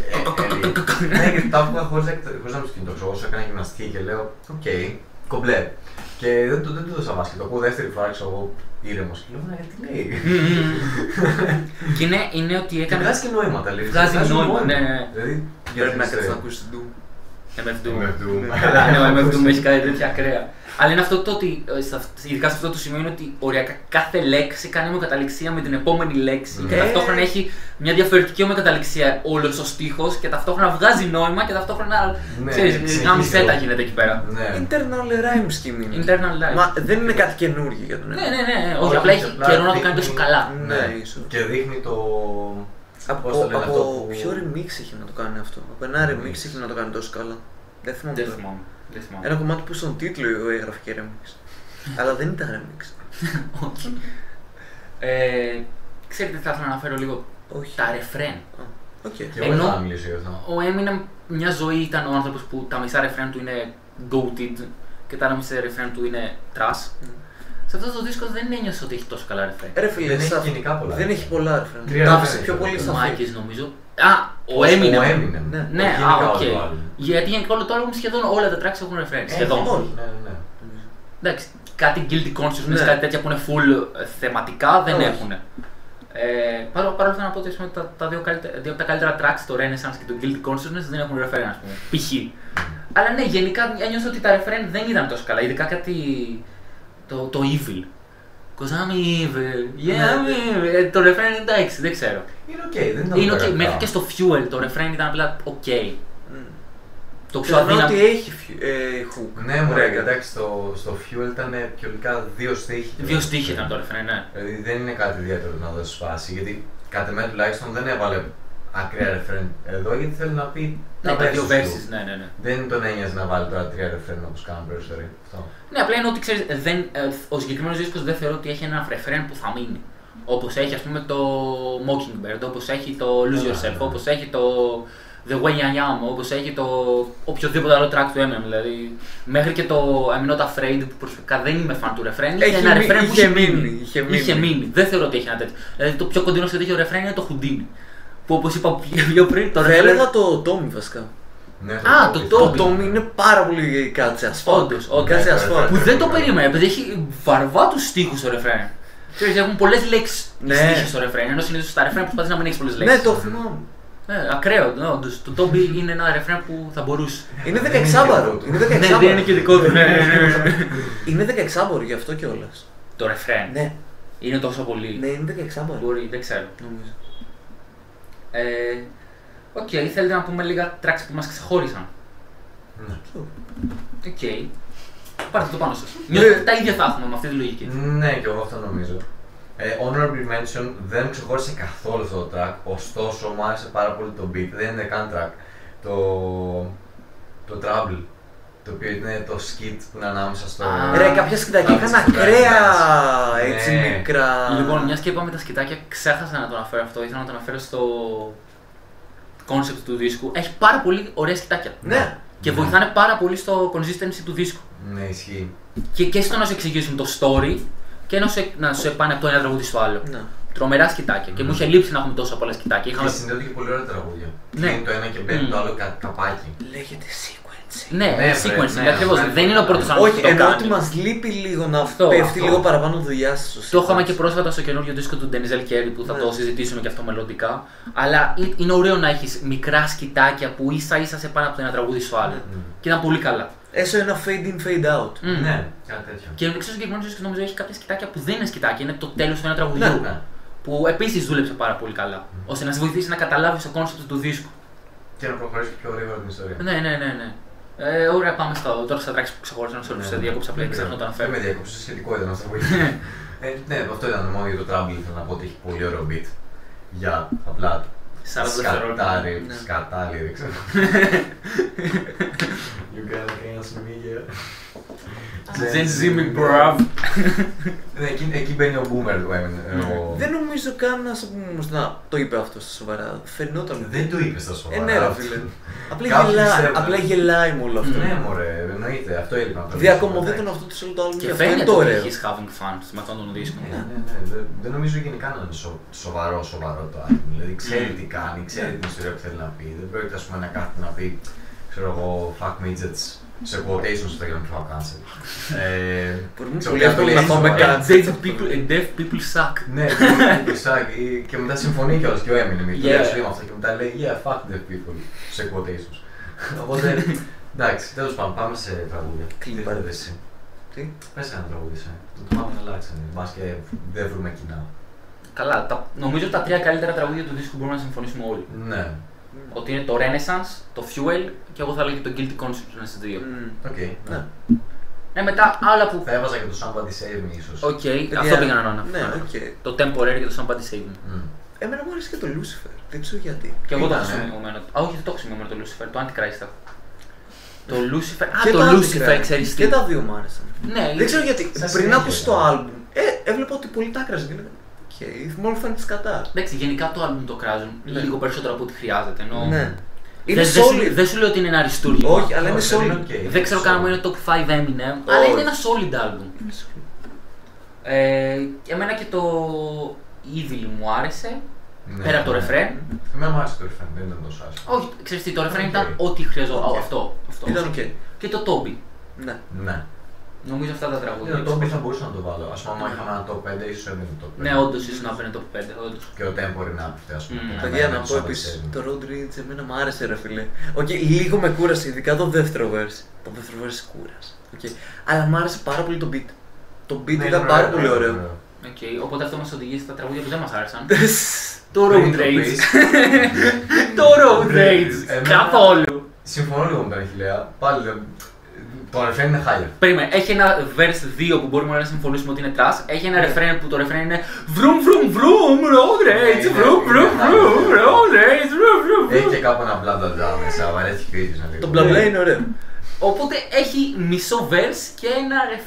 Ναι, γιατί τα άκουγα χωρίς να μου σκηνητοξώ, όσο έκανα γυμναστική και λέω οκ, κομπλέ. Και δεν του δώσα βάση, το ακούω δεύτερη φορά, ξέρω εγώ, ήρεμος και λέω, γιατί λέει. Και είναι ότι έκανε. Βγάζει και νόηματα, λέει. Βγάζει νόημα, ναι. Πρέπει να κάτσεις να ακούσεις την Doom. Ναι, ο MF Doom έχει κάτι τέτοια ακραία. Αλλά είναι αυτό το ότι, ειδικά σε αυτό το σημείο, είναι ότι οριακά κάθε λέξη κάνει ομοκαταληξία με την επόμενη λέξη και ταυτόχρονα έχει μια διαφορετική ομοκαταληξία όλος ο στίχος και ταυτόχρονα βγάζει νόημα και ταυτόχρονα. Ξέρεις, μια μισέτα γίνεται εκεί πέρα. Internal rhyme scheme. Internal rhyme. Μα δεν είναι κάτι καινούργιο για τον Ναι, όχι, απλά έχει καιρό να το κάνει τόσο καλά. Ναι, ίσως. Και δείχνει το. Από ποιο remix έχει να το κάνει αυτό? Από ένα remix έχει να το κάνει τόσο καλά. Δεν θυμάμαι. Ένα κομμάτι που στον τίτλο έγραφε και remix. Αλλά δεν ήταν remix. Όχι. Ξέρετε, θα ήθελα να αναφέρω λίγο τα ρεφρέν. Ενώ ο Eminem μια ζωή ήταν ο άνθρωπος που τα μισά ρεφρέν του είναι goated και τα άλλα μισά ρεφρέν του είναι trash. Σε αυτό το δίσκο δεν ένιωσα ότι έχει τόσο καλά ρεφρέν. Ρε φίλε, δεν έχει πολλά ρεφρέν. Τα άφησε πιο πολύ στα Μάκης νομίζω. Ο Eminem. Ναι, οκ. Γιατί γενικά όλο το album σχεδόν όλα τα tracks έχουν ρεφρέν. Σχεδόν. Εντάξει, κάτι guilty consciousness, κάτι τέτοια που είναι full θεματικά δεν έχουν. Παρ' όλα αυτά να πω ότι τα δύο από τα καλύτερα tracks, το Renaissance και το guilty consciousness, δεν έχουν ρεφρέν, ας πούμε. Π.χ. Αλλά ναι, γενικά ένιωσα ότι τα ρεφρέν δεν ήταν τόσο καλά. Ειδικά κάτι. Το evil. Cause I'm evil. Yeah, I'm evil. Το refrain είναι εντάξει, δεν ξέρω. Είναι οκ, μέχρι και στο Fuel το refrain ήταν απλά οκ. Το πιο αδύναμο ότι έχει hook. Ναι, μωρέ, εντάξει, στο Fuel ήταν ποιοτικά 2 στίχοι. 2 στίχοι ήταν το refrain, ναι. Δηλαδή δεν είναι κάτι ιδιαίτερο να δώσει φάση, γιατί κατά μένα τουλάχιστον δεν έβαλε ακραία refrain εδώ, γιατί θέλει να πει τα δύο verses, ναι. Δεν τον ένοιαζε να βάλει τώρα 3 refrain όπως κάνουν περισσότεροι. Ναι, απλά είναι ότι ξέρεις, ο συγκεκριμένος δίσκος δεν θεωρώ ότι έχει ένα refrain που θα μείνει. Όπως έχει ας πούμε το Mockingbird, όπως έχει το Lose Yourself, όπως έχει το The Way I Am, όπως έχει το οποιοδήποτε άλλο track του Eminem. Δηλαδή, μέχρι και το I'm Not Afraid που προσωπικά δεν είμαι fan του refrain, είναι ένα refrain που είχε μείνει. Δεν θεωρώ ότι έχει ένα τέτοιο. Δηλαδή, το πιο κοντινό σε τέτοιο refrain είναι το Houdini. Που όπως είπα πιο πριν, το refrain. Έλεγα το Tommy βασικά. Ναι, το Tommy είναι πάρα πολύ κάτι ασφάλτο. Που δεν το περίμενα, επειδή έχει βαρβάτους στίχους στο refrain. Ξέρεις, έχουν πολλές λέξεις στίχους στο refrain, ενώ συνήθως στα refrain προσπαθείς να μην έχεις πολλές λέξεις. Ναι, το θυμάμαι. Ακραίο, όντως. Το Tommy είναι ένα refrain που θα μπορούσε. Είναι 16άμπαρο. Ναι, είναι και δικό του. Είναι 16άμπαρο γι' αυτό κιόλας. Το refrain. Ναι. Είναι τόσο πολύ. Ναι, είναι 16άμπαρο. Μπορεί, δεν ξέρω. Νομίζω. Οκ, θέλετε να πούμε λίγα tracks που μας ξεχώρισαν. Οκ. Πάρτε το πάνω σας. Τα ίδια θα έχουμε με αυτή τη λογική. Ναι, και εγώ αυτό νομίζω. Honorable mention, δεν ξεχώρισε καθόλου αυτό το track, ωστόσο μου άρεσε πάρα πολύ το beat, δεν είναι καν track. Το Trouble, το οποίο είναι το skit που είναι ανάμεσα στο... Ρε, κάποια σκητάκια είχαν ακραία έτσι μικρά. Λοιπόν, μιας και είπαμε τα σκητάκια, ξέχασα να το αναφέρω αυτό, ήθελα να το αναφέρω στο concept του δίσκου. Έχει πάρα πολύ ωραία σκητάκια. Ναι. Και βοηθάνε πάρα πολύ στο consistency του δίσκου. Ναι, ισχύει. Και στο να σου εξηγήσουν το story και να σου πάνε από το ένα τραγούδι στο άλλο. Ναι. Τρομερά σκητάκια. Και μου είχε λείψει να έχουμε τόσα πολλά σκητάκια. Και συνδέονται και πολύ ωραία τραγούδια. Ναι. Είναι το ένα και μπαίνει το άλλο καπάκι. Λέγεται sequence. Ναι, sequencing ναι, ακριβώς. ναι, Δεν είναι ο πρώτος άνθρωπος Όχι, που το εννοώ κάνει. ότι μας λείπει λίγο να Αυτό, πέφτει αυτό. λίγο παραπάνω δουλειά στο Το είχαμε και πρόσφατα στο καινούριο δίσκο του Denzel Curry που θα Ναι. το συζητήσουμε και αυτό μελλοντικά. Αλλά είναι ωραίο να έχεις μικρά σκητάκια που ίσα ίσα σε πάνε από το ένα τραγούδι στο άλλο. Και ήταν πολύ καλά. Έσω ένα fade in, fade out. Ναι, κάτι τέτοιο. Και εξής ο συγκεκριμένος δίσκος νομίζω έχει κάποια σκητάκια που δεν είναι σκητάκια, είναι το τέλος του ένα τραγουδιού. Ναι. Που επίσης δούλεψε πάρα πολύ καλά. Ώστε να σε βοηθήσει να καταλάβεις το concept του δίσκου. Και να προχωρήσει πιο γρήγορα την ιστορία. Ναι. Ωραία, πάμε τώρα στα tracks που ξεχώρισα να σε διάκοψα απλά, ξέχασα να το αναφέρω. Δεν με διάκοψε, σχετικό ήταν αυτό που είπε. Ναι, αυτό ήταν μόνο για το Trouble. Ήθελα να πω ότι έχει πολύ ωραίο beat. Για απλά 40 δευτερόλεπτα. σκατάλι, δεν ξέρω. You gotta dance me, yeah. Δεν ζήμι, bruv. Εκεί μπαίνει ο Boomer του έμεινε. Δεν νομίζω καν να σου πούμε όμως να το είπε αυτό στα σοβαρά. Φαινόταν. Δεν το είπε στα σοβαρά. Ναι, ρε φίλε. Κάποιοι πιστεύουν. Απλά γελάει με όλο αυτό. Ναι, μωρέ, εννοείται. Αυτό έλειπε να το Διακομωδίτων αυτό το όλο το άλλο. Και Αυτό είναι φαίνεται το ότι ωραίο. έχεις having fun με αυτόν τον δίσκο. Ναι. Δεν νομίζω γενικά να είναι σοβαρό το άλμπομ. Δηλαδή ξέρει τι κάνει, ξέρει την ιστορία που θέλει να πει. Δεν πρόκειται ας πούμε, να κάθεται να πει, ξέρω εγώ, fuck midgets σε quotations στο Instagram fuck cancel. Μπορούμε ξέρω, πολύ εύκολα να πάμε Deaf people suck. Ναι, και μετά συμφωνεί κιόλας και ο Eminem με το λέω αυτό και μετά λέει yeah, fuck deaf people σε quotations. Οπότε, εντάξει, τέλος πάντων, πάμε σε τραγούδια. Τι θέλετε εσύ? Τι? Πες ένα τραγούδι σε. Το πάμε να αλλάξει, μπας και δεν βρούμε κοινά. Καλά, νομίζω ότι τα τρία καλύτερα τραγούδια του δίσκου μπορούμε να συμφωνήσουμε όλοι. Ναι. Ότι είναι το Renaissance, το Fuel και εγώ θα λέγω το Guilty Conscience μέσα στις δύο. Οκ. Ναι, μετά άλλα που. Θα έβαζα και το Somebody Save Me ίσως. Οκ, αυτό πήγα να αναφέρω. Ναι, οκ. Το Temporary και το Somebody Save Me. Εμένα μου άρεσε και το Lucifer. Δεν ξέρω γιατί. Και εγώ το έχω Ήτανε. σημειωμένο. Α, όχι, δεν το έχω σημειωμένο το Lucifer, το Antichrist. Το Lucifer. Α, Και το Lucifer, Antichrist. ξέρεις τι. Και τα δύο μου άρεσαν. Ναι, Δεν ξέρω γιατί. Σαν Πριν συνέχεια, άκουσα το άλμπουμ, έβλεπα ότι πολύ τα άκραζε. Και λέγα, οκ, μόνο φαίνεται σκατά. Εντάξει, γενικά το album το κράζουν λίγο περισσότερο από ό,τι χρειάζεται. Ενώ... Ναι. Είναι solid. Δεν σου λέω ότι είναι ένα αριστούργημα. Όχι, αλλά είναι solid. Δεν ξέρω καν αν είναι top 5 Eminem, αλλά είναι ένα solid album. Είναι solid. Εμένα και το Evil μου άρεσε, Ναι. πέρα από το refrain. Εμένα μου άρεσε το refrain, δεν ήταν τόσο άσχημο. Όχι, ξέρεις τι, το refrain Okay. ήταν ό,τι χρειαζόταν. Okay. Αυτό. Ήταν οκ. Και το Toby. Ναι. Ναι. Νομίζω αυτά τα τραγούδια. Το Toby θα μπορούσα να το βάλω. Ας πούμε, άμα είχαμε ένα top 5, ίσως έμεινε το top 5. Ναι, όντως ίσως να παίρνει top 5. Όντως. Και ο Temporary να πέφτει, ας πούμε. Παιδιά, να πω επίσης, το Road Rage εμένα μου άρεσε ρε φίλε. Οκ, λίγο με κούρασε, ειδικά το δεύτερο verse. Το δεύτερο verse κούρασε. Okay. Αλλά μου άρεσε πάρα πολύ το beat. Το beat ήταν πάρα πολύ ωραίο. Okay, οπότε αυτό μας οδηγεί στα τραγούδια που δεν μας άρεσαν. Το Road Rage. Το Road Rage. Καθόλου. Συμφωνώ λίγο με τον Αχιλλέα. Πάλι το refrain είναι χάλια. Περίμενε, έχει ένα verse 2 που μπορούμε να συμφωνήσουμε ότι είναι trash. Έχει ένα refrain που το refrain είναι Vroom vroom vroom, road rage, vroom vroom vroom, road rage, vroom vroom vroom. Έχει και κάπου ένα bla bla bla μέσα, αλλά έχει κρίτης να δει. Το bla bla είναι ωραίο. Οπότε έχει μισό verse και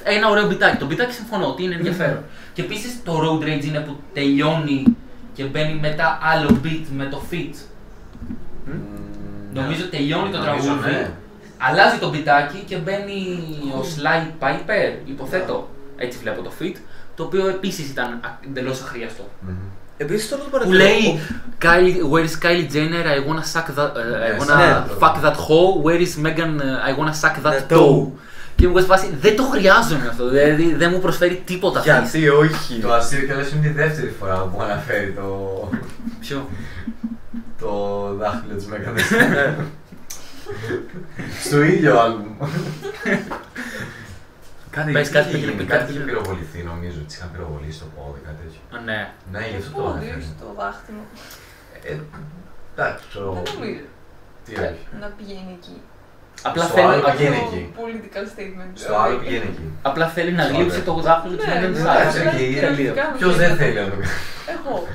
ένα ωραίο μπιτάκι. Το μπιτάκι συμφωνώ ότι είναι ενδιαφέρον. Και επίσης το road rage είναι που τελειώνει και μπαίνει μετά άλλο beat με το feat. Νομίζω τελειώνει το τραγούδι. Αλλάζει το μπιτάκι και μπαίνει ο Sly Piper, υποθέτω, έτσι βλέπω το feat, το οποίο επίσης ήταν εντελώς αχρίαστο. Επίσης τώρα το Που παρατηρώ. λέει Where is Kylie Jenner, I wanna fuck that hoe, where is Megan, I wanna suck that toe. Και μου φάση, δεν το χρειάζομαι αυτό, δηλαδή δεν μου προσφέρει τίποτα αυτό. Γιατί όχι. Το αστείο κιόλας είναι τη δεύτερη φορά που αναφέρει το... Ποιο? το δάχτυλο της Megan. Στο ίδιο άλμπουμ. Πες κάτι είχε πήγαινε, γίνει, κάτι κάτι είχε πήγαινε. πυροβοληθεί νομίζω, της είχαν πυροβολήσει στο πόδι, κάτι τέτοιο. Α, ναι. Ναι, γι' αυτό το Πόδι, αναφέρει. όχι στο δάχτυλο. Εντάξει, ξέρω. Δεν νομίζω Τι όχι. να πηγαίνει εκεί. Απλά Στο θέλει, άλλο πηγαίνει εκεί. Political statement. Στο άλλο πηγαίνει εκεί. απλά θέλει να γλύψει το δάχτυλο του Mending Side. Ποιος δεν θέλει να το κάνει. Εγώ.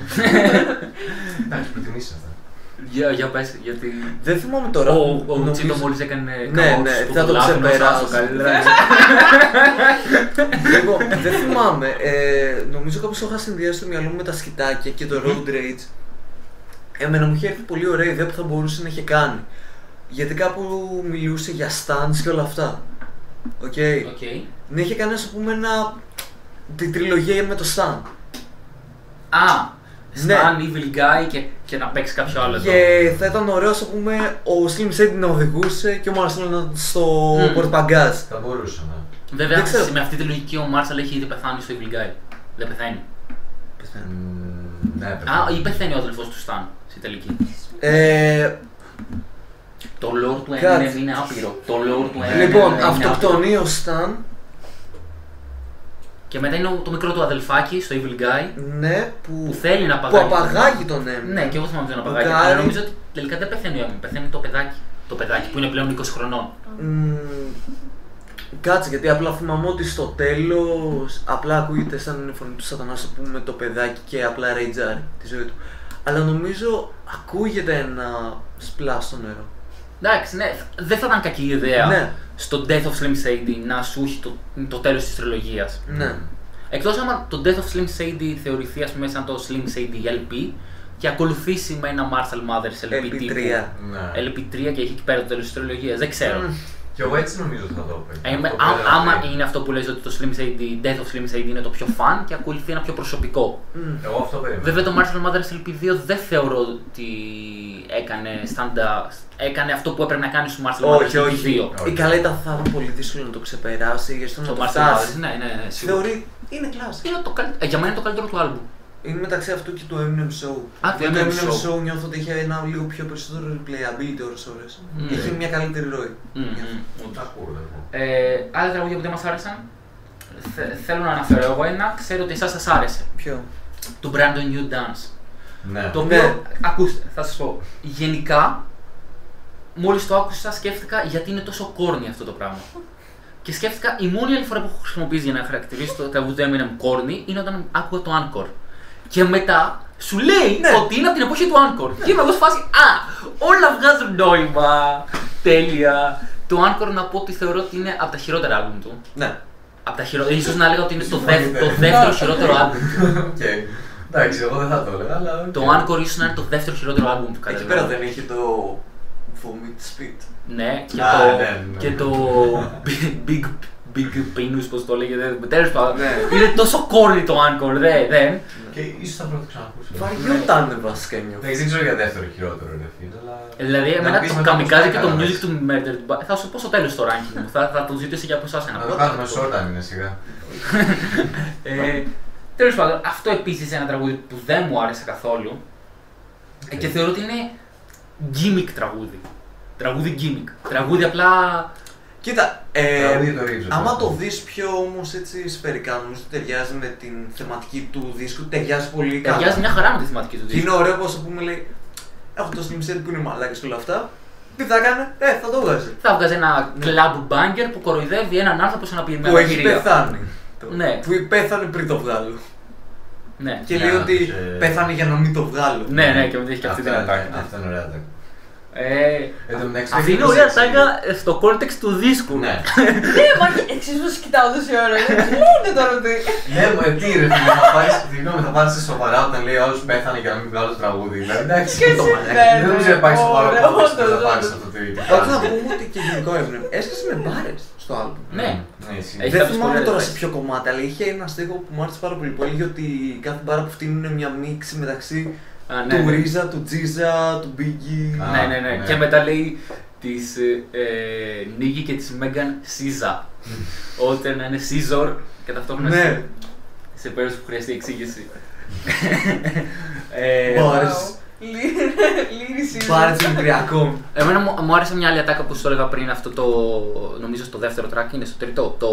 Εντάξει, προτιμήσεις αυτά. Για πες, γιατί. Δεν θυμάμαι τώρα. Ο Τσίτο μόλις έκανε Ναι, θα το ξεπεράσω καλύτερα. Λοιπόν, δεν θυμάμαι. Νομίζω κάπως το είχα συνδυάσει στο μυαλό μου με τα σκητάκια και το road rage. Εμένα μου είχε έρθει πολύ ωραία ιδέα που θα μπορούσε να είχε κάνει. Γιατί κάπου μιλούσε για stunts και όλα αυτά. Οκ. Ναι, είχε κάνει, ας πούμε, τη τριλογία με το Stan. Α, Ναι. Stan, Evil Guy και να παίξει κάποιο άλλο εδώ. Και θα ήταν ωραίο, ας πούμε, ο Slim Shady να οδηγούσε και ο Marcel στο πορτπαγκάζ. Θα μπορούσε να. Βέβαια, Δεν ξέρω. με αυτή τη λογική ο Marshall έχει ήδη πεθάνει στο Evil Guy. Δεν πεθαίνει. Ναι, Α, ή πεθαίνει ο αδελφός του Stan στη τελική. Το lore του Eminem είναι άπειρο. Το lore του Eminem Λοιπόν, είναι αυτοκτονεί ο Stan. Και μετά είναι το μικρό του αδελφάκι στο Evil Guy Ναι, που θέλει να που απαγάγει. απαγάγει τον Eminem. Ναι, και εγώ θυμάμαι ότι τον απαγάγει. Κάνει- Αλλά νομίζω ότι τελικά δεν πεθαίνει ο Eminem, πεθαίνει το παιδάκι. Το παιδάκι που είναι πλέον 20 χρονών. Κάτσε, γιατί απλά θυμάμαι ότι στο τέλος απλά ακούγεται σαν η φωνή του σατανά, ας πούμε, το παιδάκι και απλά ρέιτζάρει τη ζωή του. Αλλά νομίζω ακούγεται ένα splash στο νερό. Εντάξει, ναι, δεν θα ήταν κακή ιδέα Ναι. στο Death of Slim Shady να σου έχει το τέλος της τριλογίας. Ναι. Εκτός άμα το Death of Slim Shady θεωρηθεί, ας πούμε, σαν το Slim Shady LP και ακολουθήσει με ένα Marshall Mathers LP LP3. Ναι. LP3 και έχει εκεί πέρα το τέλος της τριλογίας. Δεν ξέρω. Και εγώ έτσι νομίζω ότι θα το έπαιρνε. Άμα είναι αυτό που λες ότι το Slim Shady, Death of Slim Shady είναι το πιο fun και ακολουθεί ένα πιο προσωπικό. Εγώ αυτό περίμενα. Βέβαια το Marshall Mathers LP2 δεν θεωρώ ότι έκανε αυτό που έπρεπε να κάνει στο Marshall Mathers Όχι, όχι. LP2. Η καλά ήταν, θα ήταν πολύ δύσκολο να το ξεπεράσει, γιατί στο να Το το Marshall φτάσει. Mathers, ναι, σίγουρα. Θεωρεί, είναι κλάση. Είναι για μένα είναι το καλύτερο του άλμπουμ. Είναι μεταξύ αυτού και του Eminem Show. Α, το το Eminem Eminem Show. Show νιώθω ότι είχε ένα λίγο πιο περισσότερο replayability ώρες. Mm. Είχε μια καλύτερη ροή. Τα ακούω, δεν ακούω. Άλλα τραγούδια που δεν μας άρεσαν. Θέλω να αναφέρω εγώ ένα, ξέρω ότι εσάς σας άρεσε. Ποιο? Του Brandon New Dance. Ναι. Το Ναι. οποίο, ακούστε, θα σας πω. Γενικά, μόλις το άκουσα, σκέφτηκα γιατί είναι τόσο corny αυτό το πράγμα. Και σκέφτηκα η μόνη άλλη φορά που έχω χρησιμοποιήσει για να χαρακτηρίσει το τραγούδι του Eminem corny είναι όταν άκουγα το Encore. Και μετά σου λέει Ναι. ότι είναι από την εποχή του Encore. Και είμαι εγώ σε φάση, όλα βγάζουν νόημα. Τέλεια. Το Encore να πω ότι θεωρώ ότι είναι από τα χειρότερα άλμπουμ του. Ναι. Από τα χειρότερα, ίσως να έλεγα ότι είναι το Συμφωνείτε. δεύτερο χειρότερο άλμπουμ του. Οκ. Εντάξει, εγώ δεν θα το έλεγα, αλλά. Το Encore ίσως να είναι το δεύτερο χειρότερο άλμπουμ του. κατά Εκεί τη πέρα γνώμη μου. δεν είχε το Vomit Spit. Ναι, και, Α, το, ναι. και το Big Penis, πώς το λέγεται. Τέλος πάντων. Ναι. Είναι τόσο corny το Encore, δεν. Και ίσως θα πρέπει να το ξανακούσω. Βαριόταν βασικά νιώθω. Εντάξει, δεν ξέρω για δεύτερο χειρότερο ρε φίλε, αλλά. Δηλαδή, Να εμένα πεις το μετά πώς Kamikaze τα και το έκανες. music του Murder Band. Θα σου πω στο τέλος το ranking μου, θα το ζητήσω για από εσάς ένα Να το πρώτο. κάνουμε short αν είναι σιγά. Τέλος πάντων, αυτό επίσης είναι ένα τραγούδι που δεν μου άρεσε καθόλου και θεωρώ ότι είναι gimmick τραγούδι. Τραγούδι gimmick. Τραγούδι απλά. Κοίτα, Τραγούδι το ρίξω. άμα το δεις πιο όμως έτσι σφαιρικά, νομίζω ότι ταιριάζει με την θεματική του δίσκου, ταιριάζει πολύ καλά. Ταιριάζει μια χαρά με τη θεματική του Και δίσκου. είναι ωραίο πως, πούμε, λέει, έχω το Slim Shady που είναι μαλάκες και όλα αυτά. Τι θα έκανε, θα το βγάζει. Θα βγάζει ένα club banger που κοροϊδεύει έναν άνθρωπο σε ένα Που ποιημένο έχει πεθάνει. Ναι. Που πέθανε πριν το βγάλω. Ναι. Και λέει ότι πέθανε για να μην το βγάλω. Ναι, και μετά έχει και αυτή την ατάκα. Αυτό είναι ωραία ατάκα. Αυτή είναι ωραία τάγκα στο context του δίσκου. Ναι. Ναι, μα εξής που κοιτάω τόση ώρα. Τι λένε τώρα τι. Ναι, τι ρε φίλε, θα πάρεις σε σοβαρά όταν λέει άλλος πέθανε για να μην βγάλω το τραγούδι. Δηλαδή, εντάξει, Και το εσύ, μαλάκι. ναι, Δεν νομίζω να υπάρχει σοβαρό ωραία, context που θα όντως, πάρεις όντως. αυτό το Πρέπει να πούμε ότι και γενικό Eminem έσκασε με μπάρες στο άλμπομ. Ναι. εσύ. Έχει Δεν κάποιες θυμάμαι πολλές τώρα λέξεις. σε ποιο κομμάτι, αλλά είχε ένα στίχο που μου άρεσε πάρα πολύ που έλεγε ότι κάθε μπάρα που φτύνει είναι μια μίξη μεταξύ Ναι, του ναι. Ρίζα, του Τζίζα, του Biggie. Α, Ναι. ναι. Και μετά λέει της Νίκη και της Μέγαν Σίζα. Ώστε να είναι Σίζορ και ταυτόχρονα Ναι. σε περίπτωση που χρειαστεί εξήγηση. Μπάρες. Λύριση. Μπάρες Ολυμπιακών. Εμένα μου άρεσε μια άλλη ατάκα που σου το έλεγα πριν, αυτό το. Νομίζω στο δεύτερο track είναι στο τρίτο. Το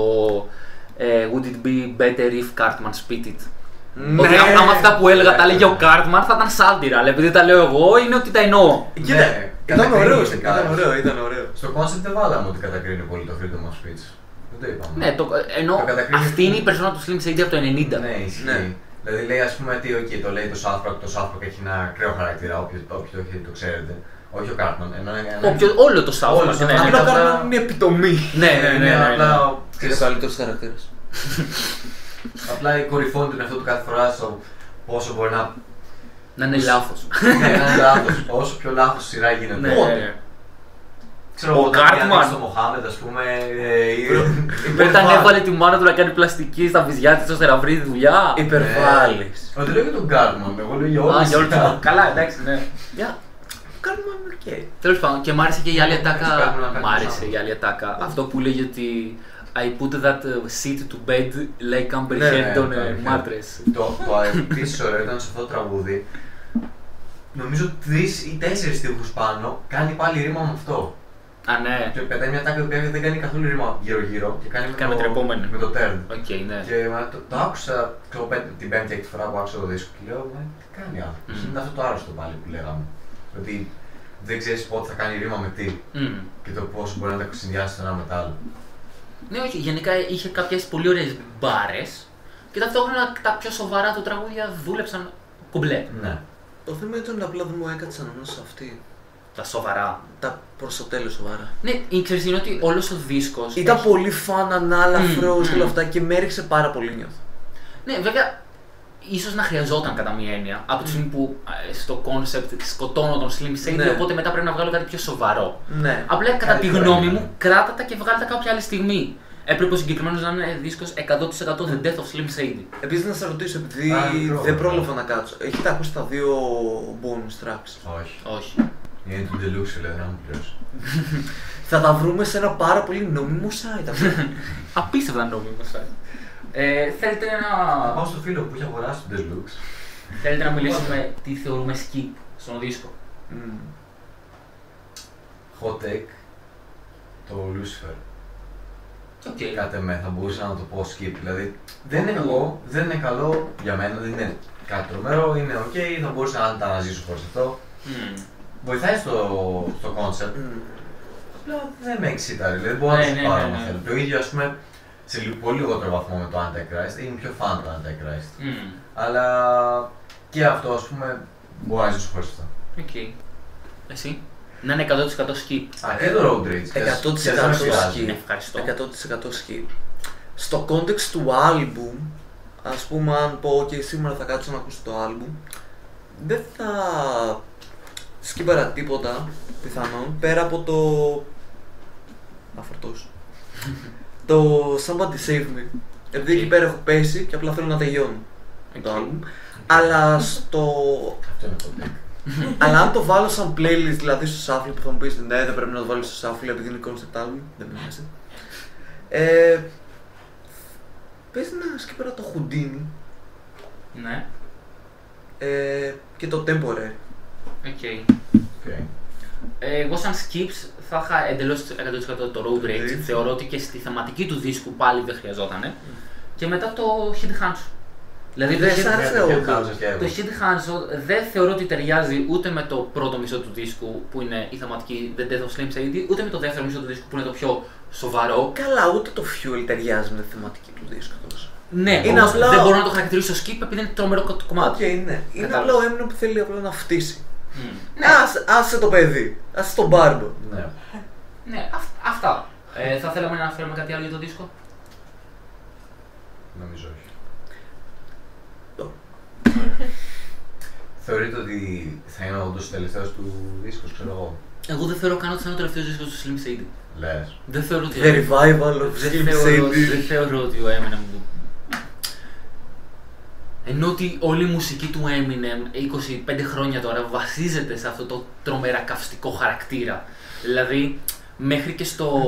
Would it be better if Cartman spit it? Ότι άμα αυτά που έλεγα τα έλεγε ο Cartman θα ήταν σάτυρα, αλλά επειδή τα λέω εγώ είναι ότι τα εννοώ. Κοίτα, Ναι. Ήταν ωραίο, κατακρίνει. ήταν ωραίο. Στο concept δεν βάλαμε ότι κατακρίνει πολύ το freedom of speech. Δεν το είπαμε. Ναι, ενώ Το κατακρίνει αυτή είναι η περσόνα του Slim Shady από το 90. Ναι, ισχύει. Ναι. Δηλαδή λέει ας πούμε ότι okay, το λέει το South Park, το South Park έχει ένα ακραίο χαρακτήρα, όποιοι το ξέρετε. Όχι ο Cartman, Όλο το South Park. Ναι, Απλά απλά- κάνουν μια επιτομή. ναι. απλά, Είναι ξέρεις, ο καλύτερος χαρακτήρας. απλά η κορυφώνει τον εαυτό του κάθε φορά στο πόσο μπορεί Να είναι λάθος. να είναι λάθος. Όσο πιο λάθος σειρά γίνεται. Ναι. Πότε? Ξέρω Ο εγώ, όταν Cartman. πήγα στο Μοχάμεντ, ας πούμε. Όταν έβαλε τη μάνα του να κάνει πλαστική στα βυζιά της ώστε να βρει δουλειά. Υπερβάλλεις. Δεν λέω για τον Cartman, εγώ λέω για όλους. Α, για όλους τους. Καλά, εντάξει, ναι. Κάνουμε οκ. Τέλος πάντων, και μ' άρεσε και η άλλη ατάκα. Κάνουμε Μ' άρεσε η άλλη ατάκα. Αυτό που λέγει ότι I put that seat to bed like Amber Ναι, Heard on ναι, a ναι. mattress. Το επίσης ωραίο ήταν σε αυτό το τραγούδι. Νομίζω 3 ή 4 στίχους πάνω κάνει πάλι ρήμα με αυτό. Α, ναι. Και πετάει μια τάκα που δεν κάνει καθόλου ρήμα γύρω-γύρω και κάνει Κάνει με την επόμενη. με το turn. Οκ, ναι. Και το άκουσα την πέμπτη έκτη φορά που άκουσα το δίσκο και λέω τι κάνει άνθρωπος. Είναι αυτό το άρρωστο πάλι που λέγαμε. Ότι δεν ξέρεις πότε θα κάνει ρήμα με τι Μμμ. και το πόσο μπορεί να τα συνδυάσει το ένα με το άλλο. Ναι, όχι, γενικά είχε κάποιες πολύ ωραίες μπάρες και ταυτόχρονα τα πιο σοβαρά του τραγούδια δούλεψαν κομπλέ. Ναι. Το θέμα ήταν ότι απλά δεν μου έκατσαν όμως αυτή. Τα σοβαρά. Τα προς το τέλος σοβαρά. Ναι, ξέρεις είναι ότι όλος ο δίσκος. Ήταν έχει- πολύ φαν, ανάλαφρος και όλα μμ. αυτά και με έριξε πάρα πολύ νιώθω. Ναι, βέβαια, ίσως να χρειαζόταν κατά μία έννοια από τη στιγμή που στο concept σκοτώνω τον Slim Shady, Ναι. οπότε μετά πρέπει να βγάλω κάτι πιο σοβαρό. Ναι. Απλά κατά τη Κάτι γνώμη ωραία. μου, κράτα τα και βγάλε τα κάποια άλλη στιγμή. Έπρεπε ο συγκεκριμένος να είναι δίσκος 100% The Death of Slim Shady. Επίσης να σε ρωτήσω, επειδή Α, μικρό, δεν ναι. πρόλαβα να κάτσω. Έχετε ακούσει τα δύο bonus tracks? Όχι. Όχι. Είναι του Deluxe, δηλαδή να μου πληρώσει. Θα τα βρούμε σε ένα πάρα πολύ νόμιμο site. αυτά. Απίστευτα νόμιμο site. Θέλετε Θα πάω να, στο φίλο που έχει αγοράσει το Deluxe. θέλετε να μιλήσουμε τι θεωρούμε skip στον δίσκο. Μμ. Hot take. Το Lucifer. Οκ. Κάτε με, θα μπορούσα να το πω skip. Δηλαδή δεν είναι κακό, δεν είναι καλό για μένα, δεν είναι κάτι τρομερό, είναι ok, θα μπορούσα να τα αναζήσω χωρίς αυτό. Μμμ. Βοηθάει στο concept. Μμ. Απλά δεν με εξήταρε, δηλαδή μπορώ να Ναι, το ναι, πάρω ναι, αν ναι. θέλω. Το ίδιο ας πούμε σε πολύ λιγότερο βαθμό με το Antichrist, είμαι πιο fan του Antichrist. Μμμ. Αλλά και αυτό ας πούμε μπορώ να ζήσω χωρίς αυτό. Οκ. Εσύ. Να είναι 100% skip. Α, και το Road Rage. 100% skip. Ευχαριστώ. 100% skip. Στο context του album, ας πούμε αν πω και σήμερα θα κάτσω να ακούσω το album, δεν θα σκύπαρα τίποτα πιθανόν πέρα από το... να φορτώσω. Το Somebody Save Me. Επειδή εκεί πέρα έχω πέσει και απλά θέλω να τελειώνω το Οκ. album. Αλλά στο... Αυτό είναι το take. Αλλά αν το βάλω σαν playlist, δηλαδή στο shuffle που θα μου πεις ναι, δεν πρέπει να το βάλεις στο shuffle επειδή είναι concept album, δεν με νοιάζει. Πες να σκύπερα το Houdini Ναι. και το Temporary. Οκ. Okay. Εγώ σαν skips θα είχα εντελώς 100% το Road Rage. Έτσι. Θεωρώ ότι και στη θεματική του δίσκου πάλι δεν χρειαζόταν. Και μετά το Hit Hands. Δηλαδή Δεν σ' άρεσε το Hit Hands δεν θεωρώ ότι ταιριάζει ούτε με το πρώτο μισό του δίσκου που είναι η θεματική The Death of Slim Shady, ούτε με το δεύτερο μισό του δίσκου που είναι το πιο σοβαρό. Καλά, ούτε το Fuel ταιριάζει με τη θεματική του δίσκου τόσο. Ναι, Είναι όμως απλά- δεν μπορώ να το χαρακτηρίσω skip επειδή είναι τρομερό το κομμάτι. Οκ, ναι. Είναι Κατάλαβα. απλά ο Eminem που θέλει απλά να φτύσει. Μμ. Άσε το παιδί, άσε τον μπάρμπο. Ναι. Ναι, αυτά. Θα θέλαμε να αναφέρουμε κάτι άλλο για το δίσκο. Νομίζω όχι. Θεωρείτε ότι θα είναι όντως ο τελευταίος του δίσκος, ξέρω εγώ. Εγώ δεν θεωρώ καν ότι θα είναι ο τελευταίος δίσκος του Slim Shady. Λες. Δεν θεωρώ ότι. The revival of Slim Δεν Shady. θεωρώ ότι ο Eminem. Ενώ ότι όλη η μουσική του Eminem 25 χρόνια τώρα βασίζεται σε αυτό το τρομερά καυστικό χαρακτήρα. Δηλαδή, μέχρι και στο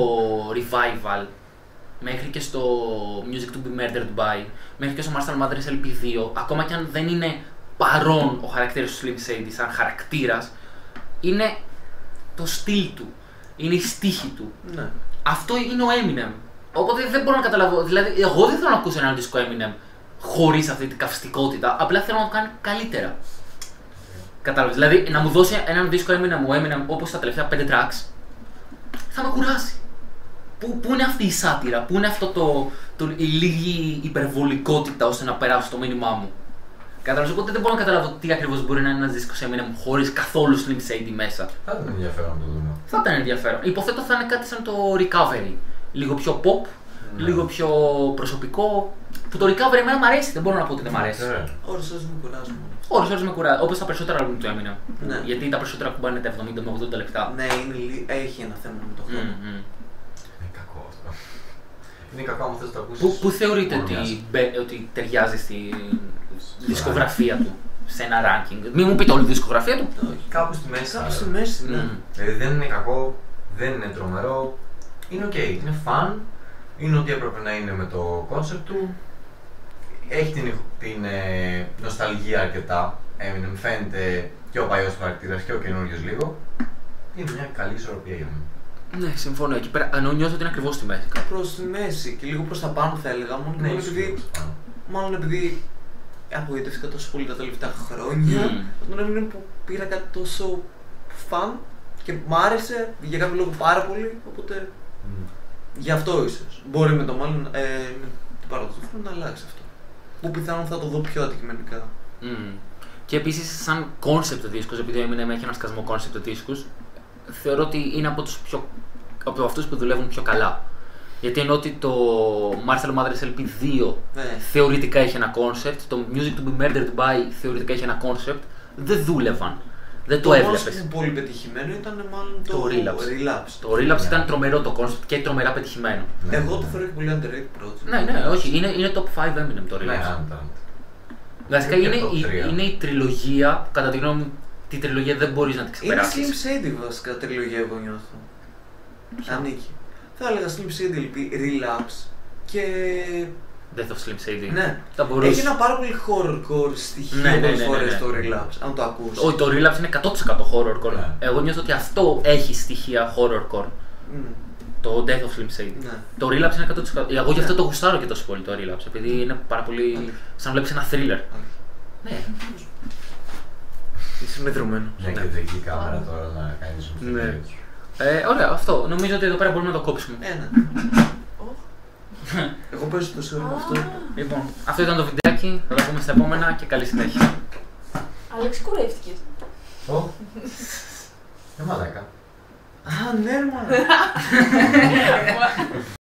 Revival, μέχρι και στο Music to be Murdered by, μέχρι και στο Marshall Mathers LP2, ακόμα και αν δεν είναι παρόν ο χαρακτήρας του Slim Shady σαν χαρακτήρας, είναι το στυλ του, είναι η στίχη του. Ναι. Αυτό είναι ο Eminem. Οπότε δεν μπορώ να καταλάβω. Δηλαδή, εγώ δεν θέλω να ακούσω έναν δίσκο Eminem χωρίς αυτή την καυστικότητα. Απλά θέλω να το κάνει καλύτερα. Κατάλαβες. Δηλαδή να μου δώσει έναν δίσκο Eminem όπως τα τελευταία 5 tracks, θα με κουράσει. Πού είναι αυτή η σάτυρα, πού είναι αυτό η λίγη υπερβολικότητα ώστε να περάσω το μήνυμά μου. Κατάλαβες, οπότε δεν μπορώ να καταλάβω τι ακριβώς μπορεί να είναι ένας δίσκος Eminem χωρίς καθόλου Slim Shady μέσα. Θα ήταν ενδιαφέρον να το δούμε. Θα ήταν ενδιαφέρον. Υποθέτω θα είναι κάτι σαν το Recovery. Λίγο πιο pop, λίγο πιο προσωπικό. Που το Recovery εμένα μου αρέσει, δεν μπορώ να πω ότι δεν μου αρέσει. Ώρες με κουράζουν. Ώρες με κουράζει, όπως τα περισσότερα album του Eminem. Ναι. Γιατί τα περισσότερα κουμπάνε τα 70 με 80 λεπτά. Ναι, έχει ένα θέμα με το χρόνο. Είναι κακό αυτό. Είναι κακό άμα θες να το ακούσεις. Πού θεωρείτε ότι ταιριάζει στη δισκογραφία του, σε ένα ranking? Μην μου πείτε όλη τη δισκογραφία του. Κάπου στη μέση. Κάπου στη μέση, ναι. Δηλαδή δεν είναι κακό, δεν είναι τρομερό. Είναι ok, είναι fun. Είναι ό,τι έπρεπε να είναι με το concept του. Έχει την νοσταλγία αρκετά. Eminem φαίνεται και ο παλιός χαρακτήρας και ο καινούριος λίγο. Είναι μια καλή ισορροπία για μένα. Ναι, συμφωνώ. Εκεί πέρα νιώθω ότι είναι ακριβώς στη μέση. Προς τη μέση και λίγο προς τα πάνω θα έλεγα. Μάλλον επειδή απογοητεύτηκα τόσο πολύ τα τελευταία χρόνια. Τον έμεινε που πήρα κάτι τόσο φαν και μου άρεσε για κάποιο λόγο πάρα πολύ. Οπότε γι' αυτό ίσως. Μπορεί με το μάλλον την παράδοση του χρόνου να αλλάξει αυτό. Που πιθανόν θα το δω πιο αντικειμενικά. Και επίσης, σαν concept δίσκος, επειδή Eminem έχει ένα σκασμό concept δίσκους, θεωρώ ότι είναι από αυτούς που δουλεύουν πιο καλά. Γιατί ενώ ότι το Marshall Mathers LP2 θεωρητικά έχει ένα concept, το Music to be Murdered by θεωρητικά έχει ένα concept, δεν δούλευαν. Δεν το έβλεπες. Το concept πολύ πετυχημένο ήταν μάλλον το Relapse. Το Relapse ήταν τρομερό το concept και τρομερά πετυχημένο. Εγώ το θεωρώ και πολύ underrated project. Ναι, όχι, είναι top 5 Eminem το Relapse. Βασικά είναι η τριλογία που κατά τη γνώμη μου τη τριλογία δεν μπορείς να την ξεπεράσεις. Είναι Slim Shady βασικά τριλογία εγώ νιώθω. Ανήκει. Θα έλεγα Slim Shady LP, Relapse και... Death of Slim Shady. Ναι. Μπορούσε. Έχει ένα πάρα πολύ horrorcore στοιχείο πολλές φορές το Relapse, αν το ακούσεις. Όχι, το Relapse είναι 100% horrorcore. Εγώ νιώθω ότι αυτό έχει στοιχεία horrorcore. Το Death of Slim Shady. Ναι. Το Relapse είναι 100%. Εγώ γι' αυτό το γουστάρω και τόσο πολύ το Relapse. Επειδή είναι πάρα πολύ. Σαν να βλέπεις ένα thriller. Ναι. Είσαι μετρωμένο. Μια κεντρική κάμερα τώρα να κάνεις ναι. Ωραία, αυτό. Νομίζω ότι εδώ πέρα μπορούμε να το κόψουμε. Ναι. Εγώ παίζω το σώμα αυτό. Λοιπόν, αυτό ήταν το βιντεάκι. Θα τα πούμε στα επόμενα και καλή συνέχεια. Αλέξη, κουρεύτηκες. Μαλάκα. Α, ναι, μάλλον.